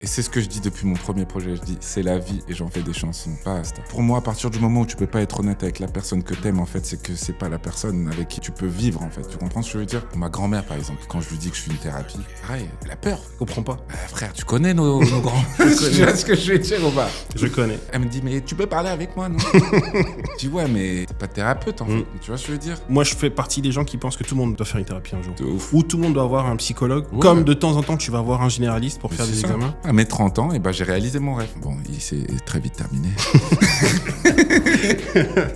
Et c'est ce que je dis depuis mon premier projet. Je dis, c'est la vie et j'en fais des chansons. Basta. Pour moi, à partir du moment où tu peux pas être honnête avec la personne que t'aimes, en fait, c'est que c'est pas la personne avec qui tu peux vivre, en fait. Tu comprends ce que je veux dire? Ma grand-mère, par exemple, quand je lui dis que je suis une thérapie, pareil, elle a peur. Je comprends pas. Frère, tu connais nos grands. Tu vois ce que je veux dire ou pas? Je connais. Elle me dit, mais tu peux parler avec moi, non? Je dis, ouais, mais t'es pas thérapeute, en fait. Tu vois ce que je veux dire? Moi, je fais partie des gens qui pensent que tout le monde doit faire une thérapie un jour. De ouf. Ou tout le monde doit avoir un psychologue. Ouais. Comme de temps en temps, tu vas voir un généraliste pour faire C'est des ça. examens. À mes 30 ans, j'ai réalisé mon rêve. Bon, il s'est très vite terminé.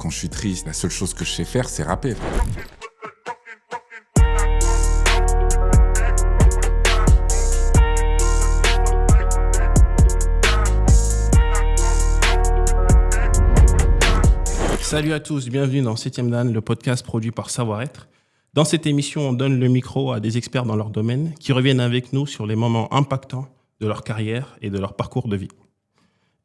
Quand je suis triste, la seule chose que je sais faire, c'est rapper. Salut à tous, bienvenue dans 7ème Dan, le podcast produit par Savoir-être. Dans cette émission, on donne le micro à des experts dans leur domaine qui reviennent avec nous sur les moments impactants de leur carrière et de leur parcours de vie.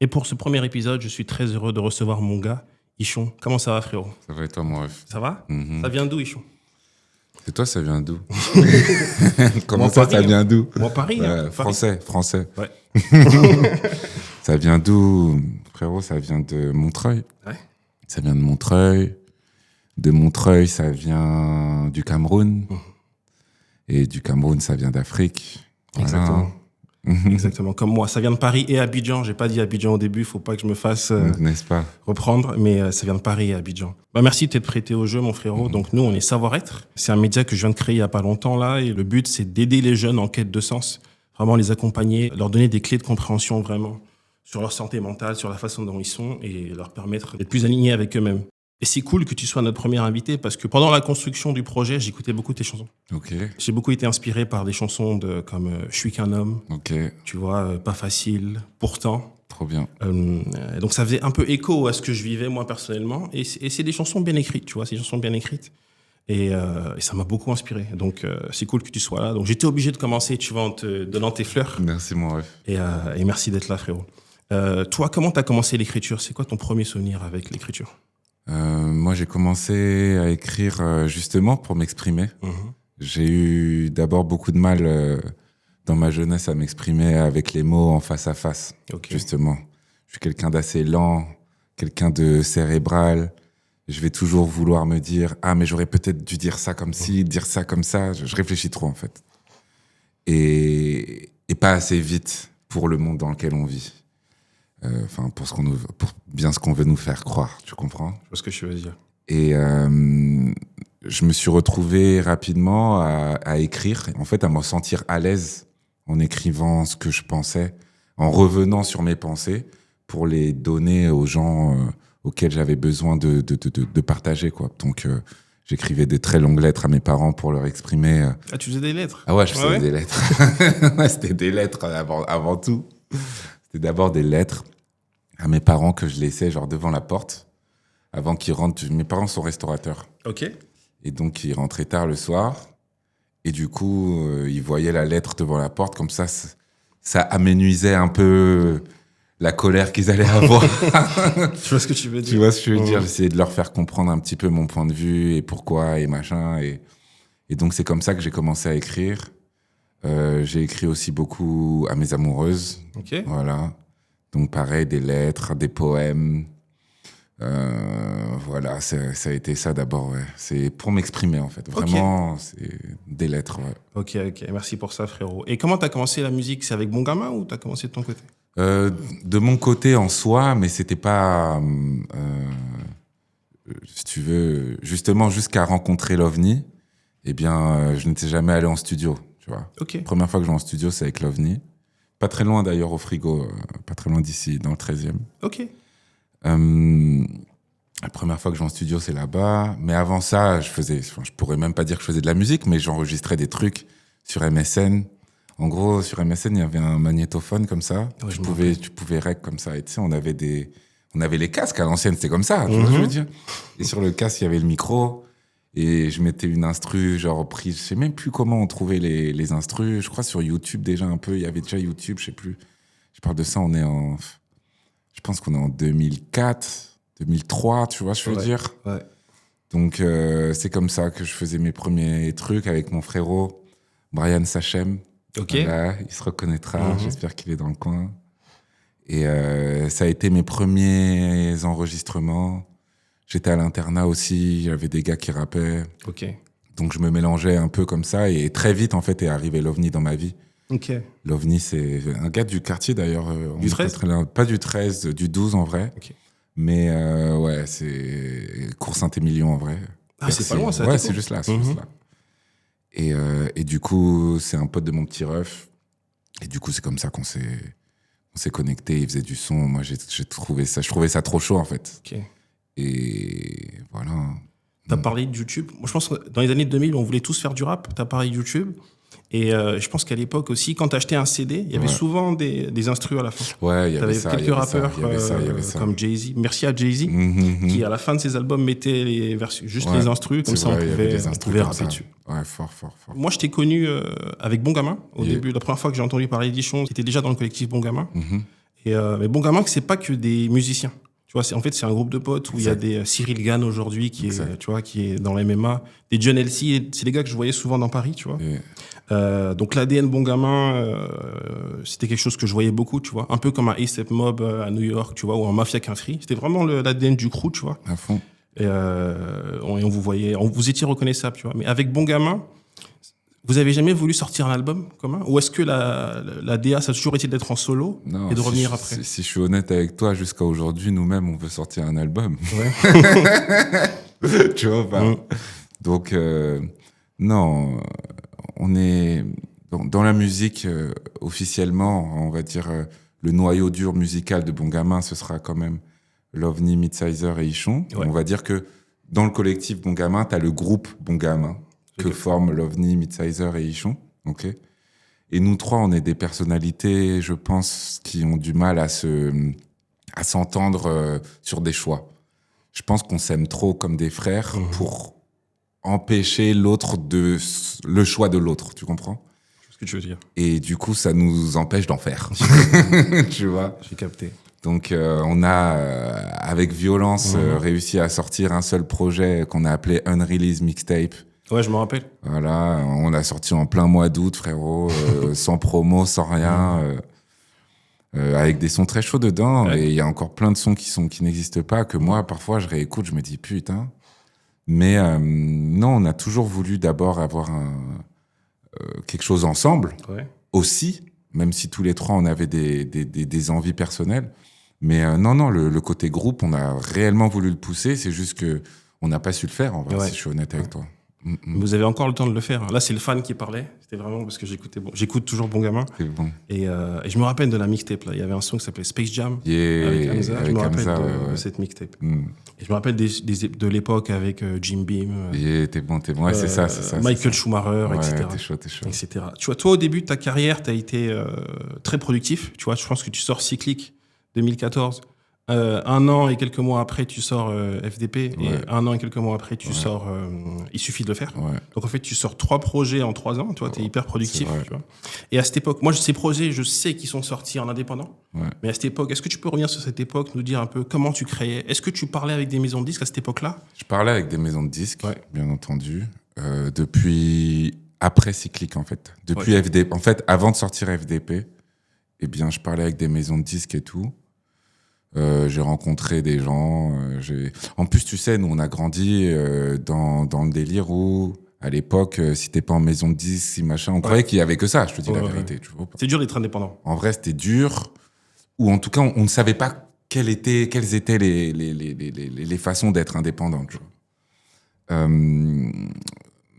Et pour ce premier épisode, je suis très heureux de recevoir mon gars, Ichon. Comment ça va, frérot? Ça va et toi, mon ref? Ça va? Ça vient d'où, Ichon? Et toi, ça vient d'où? Comment Moi, ça, Paris, ça vient d'où? Moi, Paris. Paris. Français. Ouais. Ça vient d'où, frérot? Ça vient de Montreuil. Ouais. Ça vient de Montreuil. De Montreuil, ça vient du Cameroun. Et du Cameroun, ça vient d'Afrique. Exactement. Voilà. Exactement, comme moi. Ça vient de Paris et Abidjan. J'ai pas dit Abidjan au début, faut pas que je me fasse N'est-ce pas? reprendre, mais ça vient de Paris et Abidjan. Merci de t'être prêté au jeu, mon frérot. Donc nous, on est Savoir-être. C'est un média que je viens de créer il y a pas longtemps là, et le but, c'est d'aider les jeunes en quête de sens, vraiment les accompagner, leur donner des clés de compréhension vraiment sur leur santé mentale, sur la façon dont ils sont, et leur permettre d'être plus alignés avec eux-mêmes. Et c'est cool que tu sois notre premier invité, parce que pendant la construction du projet, j'écoutais beaucoup tes chansons. Ok, J'ai beaucoup été inspiré par des chansons comme Je suis qu'un homme, ok, tu vois, Pas facile, Pourtant. trop bien. Donc ça faisait un peu écho à ce que je vivais moi personnellement, et c'est des chansons bien écrites, tu vois, c'est des chansons bien écrites, et ça m'a beaucoup inspiré. Donc c'est cool que tu sois là. Donc j'étais obligé de commencer, tu vois, en te donnant tes fleurs, Merci, mon ref. et merci d'être là, frérot. Toi, comment t'as commencé l'écriture? C'est quoi ton premier souvenir avec l'écriture? Moi, j'ai commencé à écrire justement pour m'exprimer. J'ai eu d'abord beaucoup de mal dans ma jeunesse à m'exprimer avec les mots en face à face, Ok. justement. Je suis quelqu'un d'assez lent, quelqu'un de cérébral. Je vais toujours vouloir me dire « Ah, mais j'aurais peut-être dû dire ça comme ci, dire ça comme ça. » Je réfléchis trop, en fait. Et pas assez vite pour le monde dans lequel on vit. Enfin, pour bien ce qu'on veut nous faire croire, tu comprends? Je vois ce que je veux dire. Et je me suis retrouvé rapidement à écrire, en fait, à me sentir à l'aise en écrivant ce que je pensais, en revenant sur mes pensées pour les donner aux gens auxquels j'avais besoin de partager, quoi. Donc, j'écrivais des très longues lettres à mes parents pour leur exprimer. Ah, tu faisais des lettres? Ah ouais, je faisais ouais des lettres. Ouais, c'était des lettres avant tout. C'était d'abord des lettres à mes parents que je laissais genre devant la porte avant qu'ils rentrent. Mes parents sont restaurateurs. Ok. Et donc, ils rentraient tard le soir. Et du coup, ils voyaient la lettre devant la porte. Comme ça aménuisait un peu la colère qu'ils allaient avoir. Je vois ce que tu veux dire. Tu vois ce que je veux dire? J'essayais de leur faire comprendre un petit peu mon point de vue et pourquoi et machin. Et donc, c'est comme ça que j'ai commencé à écrire. J'ai écrit aussi beaucoup à mes amoureuses. Ok. Voilà. Donc, pareil, des lettres, des poèmes. Voilà, ça a été ça d'abord, ouais. C'est pour m'exprimer, en fait. Vraiment, c'est des lettres, ouais. Ok. Merci pour ça, frérot. Et comment t'as commencé la musique? C'est avec Bon Gamin ou t'as commencé de ton côté? De mon côté en soi, mais c'était pas, si tu veux, justement, jusqu'à rencontrer l'OVNI, eh bien, je n'étais jamais allé en studio, tu vois. Ok. Première fois que je vais en studio, c'est avec l'OVNI. Pas très loin d'ailleurs, au frigo, pas très loin d'ici, dans le 13e. Ok. La première fois que je vais en studio, c'est là-bas. Mais avant ça, je pourrais même pas dire que je faisais de la musique, mais j'enregistrais des trucs sur MSN. En gros, sur MSN, il y avait un magnétophone comme ça. Ouais, tu pouvais rec comme ça. Et tu sais, on avait les casques à l'ancienne, c'était comme ça, tu vois ce que je veux dire? Et sur le casque, il y avait le micro. Et je mettais une instru, genre prise. Je sais même plus comment on trouvait les instrus. Je crois sur YouTube déjà un peu. Il y avait déjà YouTube, je sais plus. Je parle de ça, je pense qu'on est en 2004, 2003, tu vois ce que je veux dire? Ouais. Donc, c'est comme ça que je faisais mes premiers trucs avec mon frérot, Brian Sachem. Ok. Voilà, il se reconnaîtra. J'espère qu'il est dans le coin. Et ça a été mes premiers enregistrements. J'étais à l'internat aussi. J'avais des gars qui rappaient. Ok. Donc, je me mélangeais un peu comme ça. Et très vite, en fait, est arrivé l'OVNI dans ma vie. Ok. L'OVNI, c'est un gars du quartier, d'ailleurs. Du 13 ? Pas du 13, du 12, en vrai. Ok. Mais ouais, c'est Cours Saint-Émilion, en vrai. Ah, c'est pas loin, ça. Ouais, c'est juste là. Juste là. Et du coup, c'est un pote de mon petit ref. Et du coup, c'est comme ça qu'on s'est connectés. Il faisait du son. Moi, je trouvais ça trop chaud, en fait. Ok. Et voilà. T'as parlé de YouTube. Moi, je pense que dans les années 2000, on voulait tous faire du rap. T'as parlé de YouTube. Et je pense qu'à l'époque aussi, quand t'achetais un CD, il y avait souvent des instrus à la fin. Ouais, il y avait ça. Quelques rappeurs comme Jay-Z. Merci à Jay-Z, qui à la fin de ses albums mettait les versions, juste les instrus, comme ça on pouvait rapper dessus. Ouais, fort. Moi, je t'ai connu avec Bon Gamin. Au début, la première fois que j'ai entendu parler d'Ichon, c'était déjà dans le collectif Bon Gamin. Mais Bon Gamin, c'est pas que des musiciens. Tu vois, c'est un groupe de potes où il y a des Cyril Gann aujourd'hui qui est dans la MMA, des John Elsie, c'est des gars que je voyais souvent dans Paris, tu vois. Donc l'ADN Bon Gamin, c'était quelque chose que je voyais beaucoup, tu vois, un peu comme un A$AP Mob à New York, tu vois, ou un Mafia qu'un Free. C'était vraiment l'ADN du crew, tu vois. À fond. Et on vous voyait, vous étiez reconnaissable, tu vois. Mais avec Bon Gamin, vous avez jamais voulu sortir un album commun? Ou est-ce que la DA, ça a toujours été d'être en solo et de revenir après? Si je suis honnête avec toi, jusqu'à aujourd'hui, nous-mêmes, on veut sortir un album. Ouais. Tu vois pas. Donc, non, on est dans la musique, officiellement, on va dire, le noyau dur musical de Bon Gamin, ce sera quand même l'OVNI, Midsizer et Ichon. Ouais. On va dire que dans le collectif Bon Gamin, t'as le groupe Bon Gamin que forment l'OVNI, Midsizer et Ichon. Ok. Et nous trois, on est des personnalités, je pense, qui ont du mal à s'entendre sur des choix. Je pense qu'on s'aime trop comme des frères pour empêcher l'autre le choix de l'autre. Tu comprends? C'est ce que tu veux dire. Et du coup, ça nous empêche d'en faire. Tu vois? J'ai capté. Donc, on a, avec violence, réussi à sortir un seul projet qu'on a appelé Unreleased Mixtape. Ouais, je me rappelle. Voilà, on l'a sorti en plein mois d'août, frérot, sans promo, sans rien, avec des sons très chauds dedans. Ouais. Et il y a encore plein de sons qui n'existent pas, que moi, parfois, je réécoute, je me dis, putain. Mais non, on a toujours voulu d'abord avoir quelque chose ensemble, aussi, même si tous les trois, on avait des envies personnelles. Mais non, le côté groupe, on a réellement voulu le pousser, c'est juste que on n'a pas su le faire, en vrai, si je suis honnête avec toi. Vous avez encore le temps de le faire. Là, c'est le fan qui parlait. C'était vraiment parce que j'écoute toujours Bon Gamin. C'est bon. Et je me rappelle de la mixtape. Là. Il y avait un son qui s'appelait Space Jam avec Hamza. Je me rappelle de cette mixtape. Et je me rappelle de l'époque avec Jim Beam. T'es bon. Ouais, c'est ça. Michael Schumacher, etc. T'es chaud. Etc. Tu vois, toi, au début de ta carrière, tu as été très productif. Tu vois, je pense que tu sors Cyclique 2014. Un an et quelques mois après, tu sors FDP. Et un an et quelques mois après, tu sors Il suffit de le faire. Ouais. Donc, en fait, tu sors 3 projets en 3 ans. Tu vois, t'es hyper productif. Tu vois. Et à cette époque, moi, ces projets, je sais qu'ils sont sortis en indépendant. Ouais. Mais à cette époque, est-ce que tu peux revenir sur cette époque, nous dire un peu comment tu créais? Est-ce que tu parlais avec des maisons de disques à cette époque-là? Je parlais avec des maisons de disques, bien entendu. Depuis après Cyclique, en fait. Depuis FDP. En fait, avant de sortir FDP, eh bien, je parlais avec des maisons de disques et tout. J'ai rencontré des gens. En plus, tu sais, nous, on a grandi dans le délire où, à l'époque, si t'es pas en maison de disques, si machin, on croyait qu'il y avait que ça, je te dis la vérité. Tu vois. C'est dur d'être indépendant. En vrai, c'était dur. Ou en tout cas, on ne savait pas quelles étaient les façons d'être indépendant. Tu vois.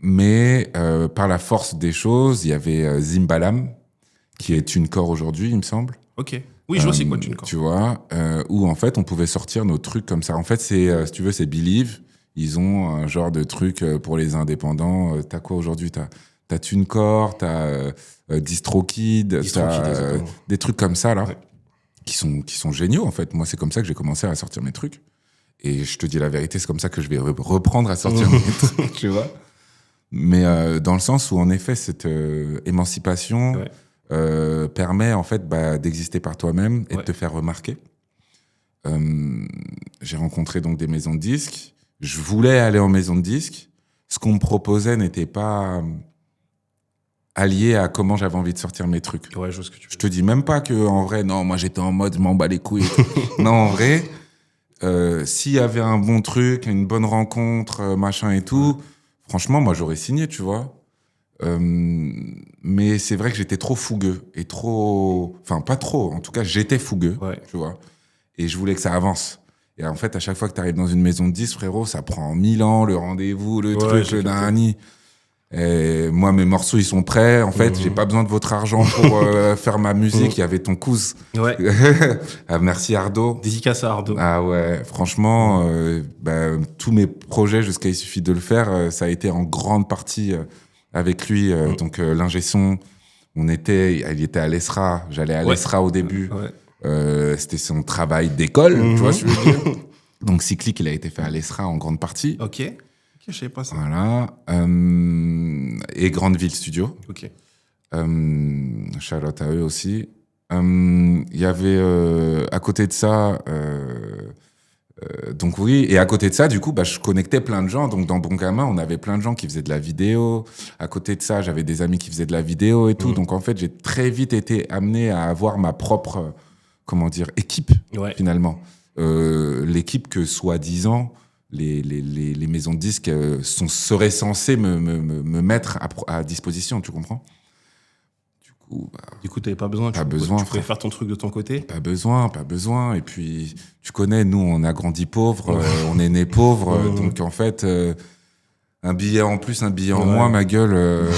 Mais par la force des choses, il y avait Zimbalam, qui est TuneCore aujourd'hui, il me semble. Ok. Oui, je vois c'est quoi TuneCore. Tu vois, où en fait, on pouvait sortir nos trucs comme ça. En fait, c'est, si tu veux, c'est Believe. Ils ont un genre de truc pour les indépendants. T'as quoi aujourd'hui? T'as TuneCore, t'as DistroKid, t'as des trucs comme ça, là, qui sont géniaux, en fait. Moi, c'est comme ça que j'ai commencé à sortir mes trucs. Et je te dis la vérité, c'est comme ça que je vais reprendre à sortir mes trucs, tu vois. Mais dans le sens où, en effet, cette émancipation... permet en fait d'exister par toi-même et de te faire remarquer. J'ai rencontré donc des maisons de disques. Je voulais aller en maison de disques. Ce qu'on me proposait n'était pas allié à comment j'avais envie de sortir mes trucs. Ouais, je vois ce que tu veux Je te dis même pas que en vrai, non, moi j'étais en mode, je m'en bats les couilles. Non, en vrai, s'il y avait un bon truc, une bonne rencontre, machin et tout, franchement, moi j'aurais signé, tu vois. Mais c'est vrai que j'étais trop fougueux et trop, enfin pas trop, en tout cas j'étais fougueux, tu vois. Et je voulais que ça avance. Et en fait, à chaque fois que tu arrives dans une maison de 10, frérot, ça prend 1000 ans, le rendez-vous, le truc, le nani. Et moi, mes morceaux, ils sont prêts. En fait, j'ai pas besoin de votre argent pour faire ma musique. Il y avait ton cousin. Ouais. Ah, merci Ardo. Dédicace à Ardo. Ah ouais, franchement, tous mes projets, jusqu'à il suffit de le faire, ça a été en grande partie avec lui. Donc, l'ingé son, il était à l'ESRA. J'allais à l'ESRA au début. C'était son travail d'école, tu vois ce que je veux dire. Donc, Cyclique, il a été fait à l'ESRA en grande partie. Ok, je savais pas ça. Voilà. Et Grande Ville Studio. Ok. Shout out à eux aussi. Il y avait à côté de ça, donc oui, et à côté de ça, du coup, je connectais plein de gens. Donc dans Bon Gamin, on avait plein de gens qui faisaient de la vidéo. À côté de ça, j'avais des amis qui faisaient de la vidéo et tout. Donc en fait, j'ai très vite été amené à avoir ma propre, équipe finalement. L'équipe que soi-disant les maisons de disques seraient censées me mettre à disposition, tu comprends? Du coup, t'avais pas besoin. Tu pouvais faire ton truc de ton côté. Pas besoin. Et puis, tu connais, nous, on a grandi pauvre, on est né pauvre. Donc, en fait, un billet en plus, un billet en moins, ma gueule,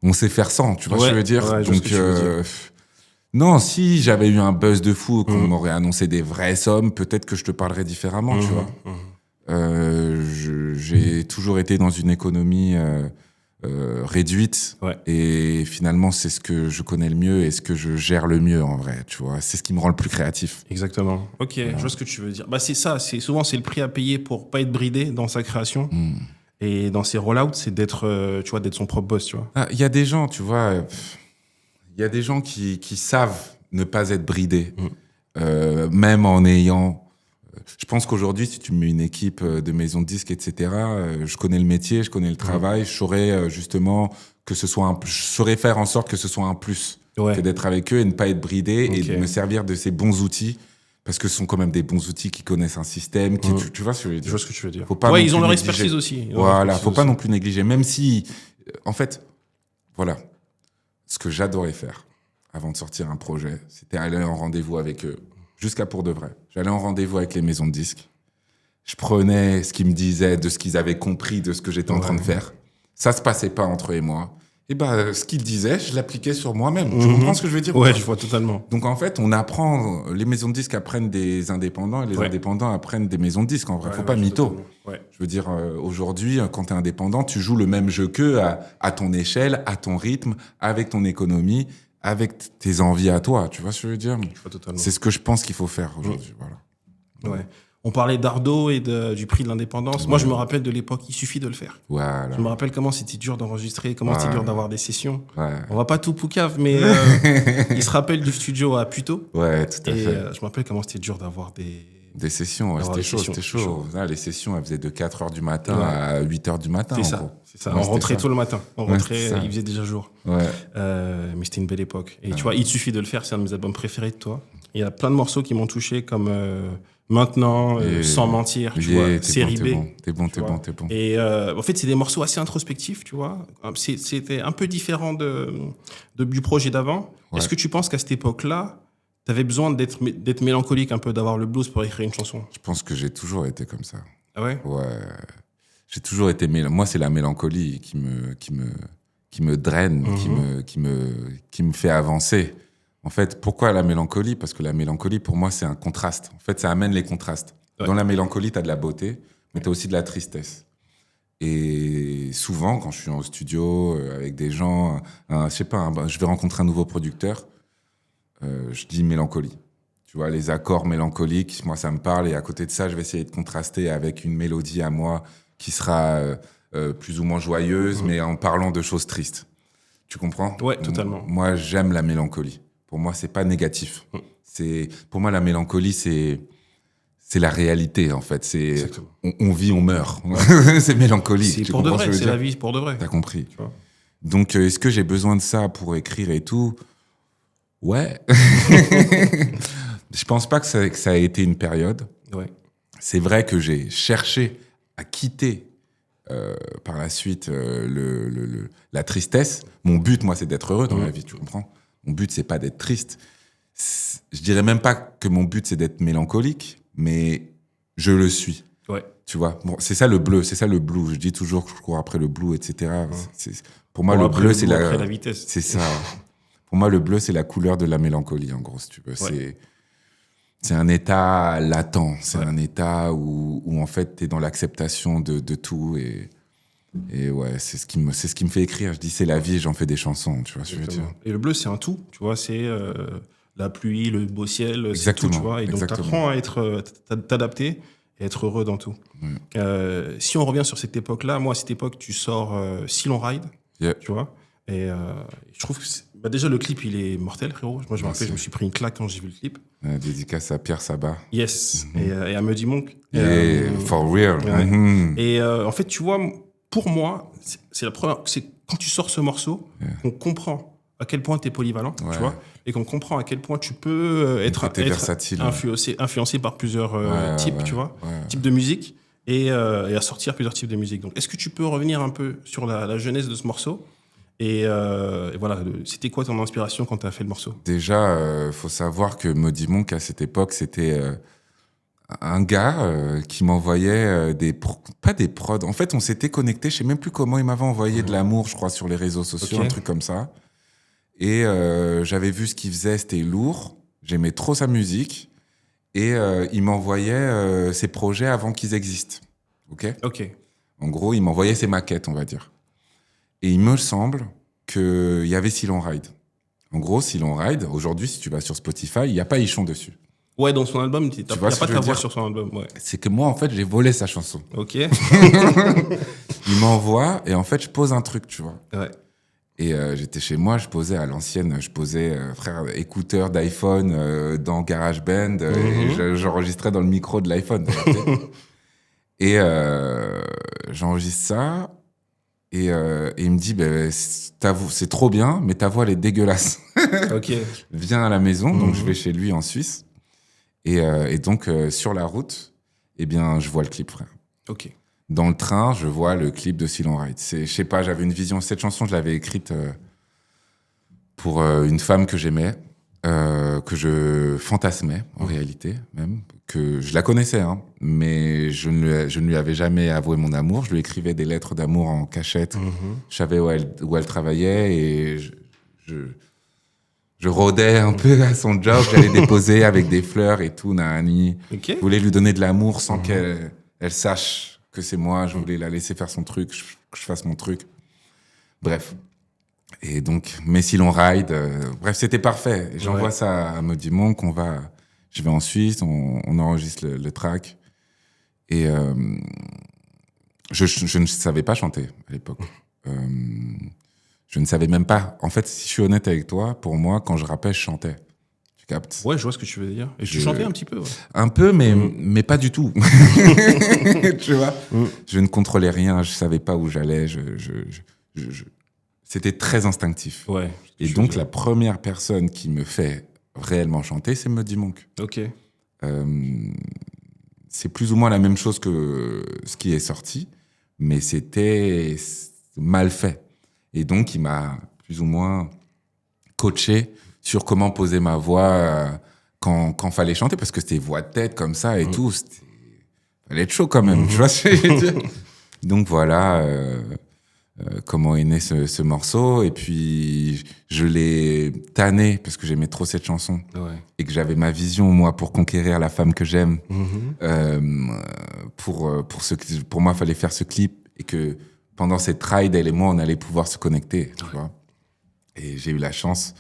on sait faire sans, tu vois ce que je veux dire? Donc, non, si j'avais eu un buzz de fou, qu'on m'aurait annoncé des vraies sommes, peut-être que je te parlerais différemment, tu vois. J'ai toujours été dans une économie réduite et finalement c'est ce que je connais le mieux et ce que je gère le mieux en vrai, tu vois, c'est ce qui me rend le plus créatif. Exactement. Ok, je vois ce que tu veux dire. C'est ça, souvent c'est le prix à payer pour pas être bridé dans sa création et dans ses rollouts, c'est d'être tu vois, d'être son propre boss, tu vois. Il y a des gens, tu vois, il y a des gens qui savent ne pas être bridés, même en ayant. Je pense qu'aujourd'hui, si tu me mets une équipe de maisons de disques, etc., je connais le métier, je connais le travail, je saurais justement que ce soit je saurais faire en sorte que ce soit un plus que d'être avec eux et ne pas être bridé et de me servir de ces bons outils parce que ce sont quand même des bons outils qui connaissent un système. Tu vois ce que je veux dire? Je vois ce que tu veux dire. Faut pas ils ont leur expertise aussi. Voilà, faut pas non plus négliger, même si, en fait, voilà, ce que j'adorais faire avant de sortir un projet, c'était aller en rendez-vous avec eux. Jusqu'à pour de vrai. J'allais en rendez-vous avec les maisons de disques. Je prenais ce qu'ils me disaient, de ce qu'ils avaient compris, de ce que j'étais en train de faire. Ça se passait pas entre eux et moi. Et ce qu'ils disaient, je l'appliquais sur moi-même. Tu comprends ce que je veux dire? Ouais, je vois totalement. Donc en fait, on apprend, les maisons de disques apprennent des indépendants et les indépendants apprennent des maisons de disques. En vrai, faut pas mytho. Je veux dire, aujourd'hui, quand t'es indépendant, tu joues le même jeu qu'eux à ton échelle, à ton rythme, avec ton économie, avec tes envies à toi, tu vois ce que je veux dire? C'est ce que je pense qu'il faut faire aujourd'hui, voilà. Ouais. On parlait d'Ardo et du prix de l'indépendance. Moi, je me rappelle de l'époque, il suffit de le faire. Voilà. Je me rappelle comment c'était dur d'enregistrer, comment c'était dur d'avoir des sessions. Ouais. On va pas tout poucave, mais il se rappelle du studio à Puteaux. Ouais, tout à fait. Je me rappelle comment c'était dur d'avoir des sessions, c'était chaud. Là, les sessions, elles faisaient de 4h du matin à 8h du matin. C'est ça. On rentrait tôt le matin. Il faisait déjà jour. Ouais. Mais c'était une belle époque. Et tu vois, il suffit de le faire, c'est un de mes albums préférés de toi. Il y a plein de morceaux qui m'ont touché, comme Maintenant, Sans mentir, tu vois, série B. T'es bon. Et en fait, c'est des morceaux assez introspectifs, tu vois. C'était un peu différent du projet d'avant. Ouais. Est-ce que tu penses qu'à cette époque-là, t'avais besoin d'être mélancolique un peu, d'avoir le blues pour écrire une chanson? Je pense que j'ai toujours été comme ça. Ah ouais? Ouais. J'ai toujours été moi, c'est la mélancolie qui me draine, qui me fait avancer. En fait, pourquoi la mélancolie? Parce que la mélancolie, pour moi, c'est un contraste. En fait, ça amène les contrastes. Ouais. Dans la mélancolie, t'as de la beauté, mais t'as aussi de la tristesse. Et souvent, quand je suis en studio avec des gens, je sais pas, je vais rencontrer un nouveau producteur, je dis mélancolie. Tu vois, les accords mélancoliques, moi, ça me parle. Et à côté de ça, je vais essayer de contraster avec une mélodie à moi qui sera plus ou moins joyeuse, mais en parlant de choses tristes. Tu comprends? Ouais, totalement. Moi, j'aime la mélancolie. Pour moi, c'est pas négatif. Pour moi, la mélancolie, c'est la réalité, en fait. On vit, on meurt. C'est mélancolique. C'est pour de vrai, c'est la vie pour de vrai. T'as compris. Donc, est-ce que j'ai besoin de ça pour écrire et tout? Ouais. Je pense pas que ça a été une période. Ouais. C'est vrai que j'ai cherché à quitter par la suite la tristesse. Mon but, moi, c'est d'être heureux dans la vie, tu comprends? Mon but, c'est pas d'être triste. Je dirais même pas que mon but, c'est d'être mélancolique, mais je le suis. Ouais. Tu vois, bon, c'est ça le bleu, c'est ça le blue. Je dis toujours que je cours après le blue, etc. Pour moi, le bleu, c'est la vitesse. C'est ça. Pour moi, le bleu, c'est la couleur de la mélancolie, en gros, si tu veux. Ouais. C'est un état latent. C'est un état où en fait, t'es dans l'acceptation de tout. Et ouais, c'est ce qui me fait écrire. Je dis, c'est la vie, j'en fais des chansons, tu vois ce que je veux dire. Et le bleu, c'est un tout, tu vois, c'est la pluie, le beau ciel, c'est tout, Exactement. tu vois. Et donc, t'apprends à t'adapter et être heureux dans tout. Si on revient sur cette époque-là, moi, à cette époque, tu sors Silon Ride, tu vois. Et je trouve que déjà, le clip, il est mortel, frérot. Moi, je me rappelle, je me suis pris une claque quand j'ai vu le clip. Dédicace à Pierre Sabat. Yes. Et à Muddy Monk. For real. Ouais. Et en fait, tu vois, pour moi, c'est la première. C'est quand tu sors ce morceau qu'on comprend à quel point tu es polyvalent, tu vois, et qu'on comprend à quel point tu peux être versatile, influencé par plusieurs types, tu vois, types de musique, et à sortir plusieurs types de musique. Donc, est-ce que tu peux revenir un peu sur la genèse de ce morceau? Et voilà, c'était quoi ton inspiration quand tu as fait le morceau? Déjà, faut savoir que Muddy Monk, à cette époque, c'était un gars qui m'envoyait pas des prods. En fait, on s'était connectés, je sais même plus comment il m'avait envoyé de l'amour, je crois, sur les réseaux sociaux, un truc comme ça. Et j'avais vu ce qu'il faisait, c'était lourd. J'aimais trop sa musique. Et il m'envoyait ses projets avant qu'ils existent. Ok. En gros, il m'envoyait ses maquettes, on va dire. Et il me semble qu'il y avait Silon Ride. En gros, Silon Ride, aujourd'hui, si tu vas sur Spotify, il n'y a pas Ichon dessus. Ouais, dans son album, il n'y a pas ta voix sur son album. Ouais. C'est que moi, en fait, j'ai volé sa chanson. Ok. Il m'envoie et en fait, je pose un truc, tu vois. Ouais. Et j'étais chez moi, je posais à l'ancienne, frère, écouteur d'iPhone dans GarageBand et j'enregistrais dans le micro de l'iPhone. Et j'enregistre ça et il me dit, c'est trop bien, mais ta voix, elle est dégueulasse. Ok. Viens à la maison, donc je vais chez lui en Suisse. Et donc, sur la route, eh bien, je vois le clip, frère. Ok. Dans le train, je vois le clip de Silon Ride. Je sais pas, j'avais une vision. Cette chanson, je l'avais écrite pour une femme que j'aimais, que je fantasmais, en réalité, même. Que je la connaissais, hein, mais je ne lui avais jamais avoué mon amour. Je lui écrivais des lettres d'amour en cachette. Je savais où elle travaillait et je rôdais un peu à son job. J'allais déposer avec des fleurs et tout, nani. Okay. Je voulais lui donner de l'amour sans qu'elle sache que c'est moi. Je voulais la laisser faire son truc, que je fasse mon truc. Bref. Et donc, si l'on ride, bref, c'était parfait. Et j'envoie ça à Muddy Monk, je vais en Suisse, on enregistre le track. Et je ne savais pas chanter à l'époque. Je ne savais même pas. En fait, si je suis honnête avec toi, pour moi, quand je rappais, je chantais. Tu captes? Ouais, je vois ce que tu veux dire. Et tu chantais un petit peu, ouais. Un peu, mais pas du tout. Tu vois? Je ne contrôlais rien, je savais pas où j'allais. C'était très instinctif. Ouais. Et donc, la première personne qui me fait réellement chanter, c'est Muddy Monk. Ok. C'est plus ou moins la même chose que ce qui est sorti, mais c'était mal fait. Et donc, il m'a plus ou moins coaché sur comment poser ma voix quand fallait chanter, parce que c'était voix de tête comme ça et tout. Fallait être chaud quand même, tu vois ce que je veux dire. Donc voilà comment est né ce morceau. Et puis, je l'ai tanné parce que j'aimais trop cette chanson. Ouais. Et que j'avais ma vision, moi, pour conquérir la femme que j'aime. Pour moi, il fallait faire ce clip et que pendant cette ride, elle et moi, on allait pouvoir se connecter, tu vois. Et j'ai eu la chance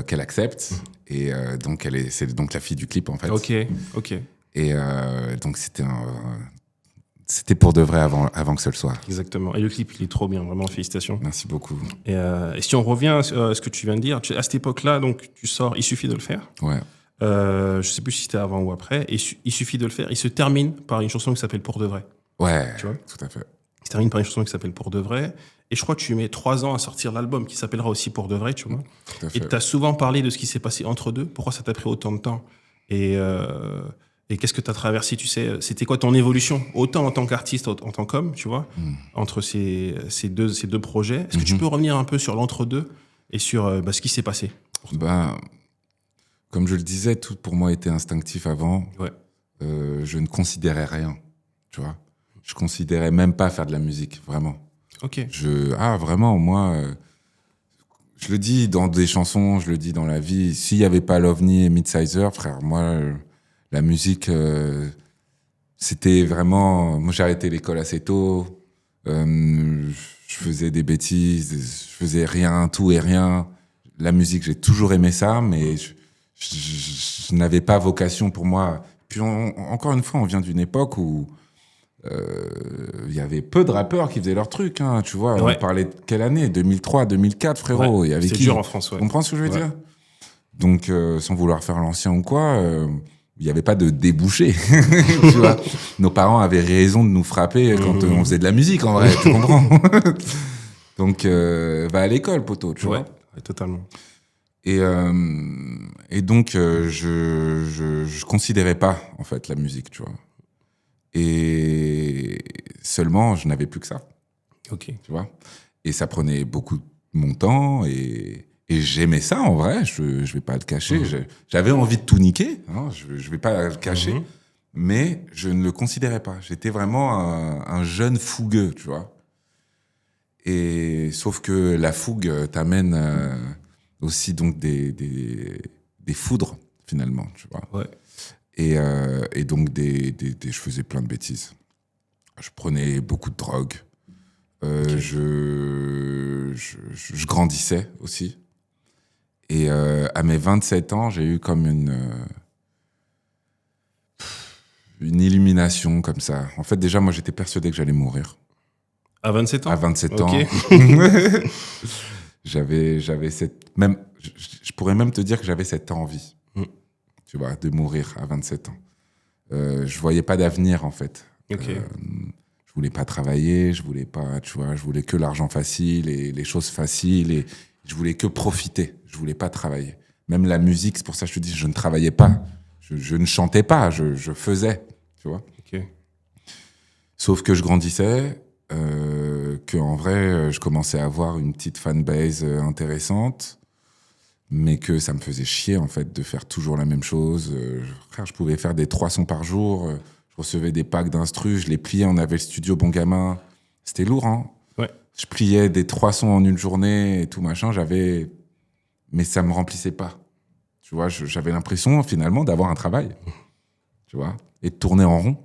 qu'elle accepte. Et donc, c'est donc la fille du clip, en fait. Ok. Et donc, c'était pour de vrai avant que ce le soit. Exactement. Et le clip, il est trop bien, vraiment, félicitations. Merci beaucoup. Et si on revient à ce que tu viens de dire, à cette époque-là, donc, tu sors Il suffit de le faire. Ouais. Je sais plus si c'était avant ou après. Et il suffit de le faire. Il se termine par une chanson qui s'appelle Pour de vrai. Ouais, tu vois, tout à fait. Il se termine par une chanson qui s'appelle Pour de vrai. Et je crois que tu mets 3 ans à sortir l'album qui s'appellera aussi Pour de vrai, tu vois. Tout à fait. Et tu as souvent parlé de ce qui s'est passé entre deux. Pourquoi ça t'a pris autant de temps? Et qu'est-ce que tu as traversé, tu sais? C'était quoi ton évolution? Autant en tant qu'artiste, en tant qu'homme, tu vois, entre ces deux projets. Est-ce que tu peux revenir un peu sur l'entre-deux et sur ce qui s'est passé? Ben, comme je le disais, tout pour moi était instinctif avant. Ouais. Je ne considérais rien, tu vois. Je considérais même pas faire de la musique, vraiment. Ok. Vraiment, moi, je le dis dans des chansons, je le dis dans la vie. S'il y avait pas l'OVNI et Midsizer, frère, moi, la musique, c'était vraiment... Moi, j'ai arrêté l'école assez tôt. Je faisais des bêtises, je faisais rien, tout et rien. La musique, j'ai toujours aimé ça, mais je n'avais pas vocation pour moi. Puis encore une fois, on vient d'une époque où il y avait peu de rappeurs qui faisaient leur truc, hein, tu vois. Ouais. On parlait de quelle année? 2003, 2004, frérot. Ouais, Il y avait c'est qui? dur en France, ouais. Tu comprends ce que je veux Ouais. dire? Donc, sans vouloir faire l'ancien ou quoi, il n'y avait pas de débouché, tu vois. Nos parents avaient raison de nous frapper quand on faisait de la musique, en vrai, tu comprends? Donc, va à l'école, poteau, tu vois. Ouais, totalement. Et donc, je considérais pas, en fait, la musique, tu vois. Et seulement, je n'avais plus que ça, Ok. tu vois. Et ça prenait beaucoup de mon temps et j'aimais ça, en vrai, je vais pas le cacher. J'avais envie de tout niquer, hein, je vais pas le cacher, mais je ne le considérais pas. J'étais vraiment un jeune fougueux, tu vois. Et sauf que la fougue t'amène aussi donc des foudres, finalement, tu vois. Ouais. Et donc, je faisais plein de bêtises. Je prenais beaucoup de drogue. Je grandissais aussi. Et à mes 27 ans, j'ai eu comme une illumination comme ça. En fait, déjà, moi, j'étais persuadé que j'allais mourir. À 27 ans? À 27 Ok. ans. j'avais cette... Même, je pourrais même te dire que j'avais cette envie, tu vois, de mourir à 27 ans. Je voyais pas d'avenir, en fait. Ok. Je voulais pas travailler, je voulais pas, tu vois, je voulais que l'argent facile et les choses faciles et je voulais que profiter. Je voulais pas travailler. Même la musique, c'est pour ça que je te dis, je ne travaillais pas. Je ne chantais pas, je faisais, tu vois. Ok. Sauf que je grandissais, que en vrai, je commençais à avoir une petite fanbase intéressante, mais que ça me faisait chier, en fait, de faire toujours la même chose. Frère, je pouvais faire des 3 sons par jour. Je recevais des packs d'instru, je les pliais, on avait le studio Bon Gamin. C'était lourd, hein. Ouais. Je pliais des 3 sons en une journée et tout, machin. Mais ça me remplissait pas. Tu vois, j'avais l'impression, finalement, d'avoir un travail. Tu vois, et de tourner en rond.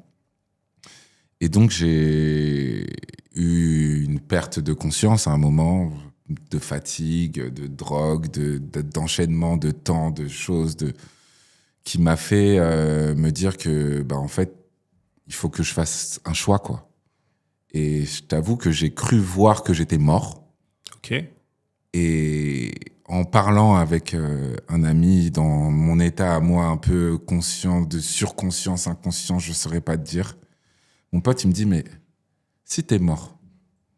Et donc, j'ai eu une perte de conscience à un moment, de fatigue, de drogue, d'enchaînement de temps, de choses, qui m'a fait me dire que, en fait, il faut que je fasse un choix, quoi. Et je t'avoue que j'ai cru voir que j'étais mort. Ok. Et en parlant avec un ami dans mon état à moi un peu conscient de surconscience, inconscient, je saurais pas te dire, mon pote, il me dit, mais si t'es mort,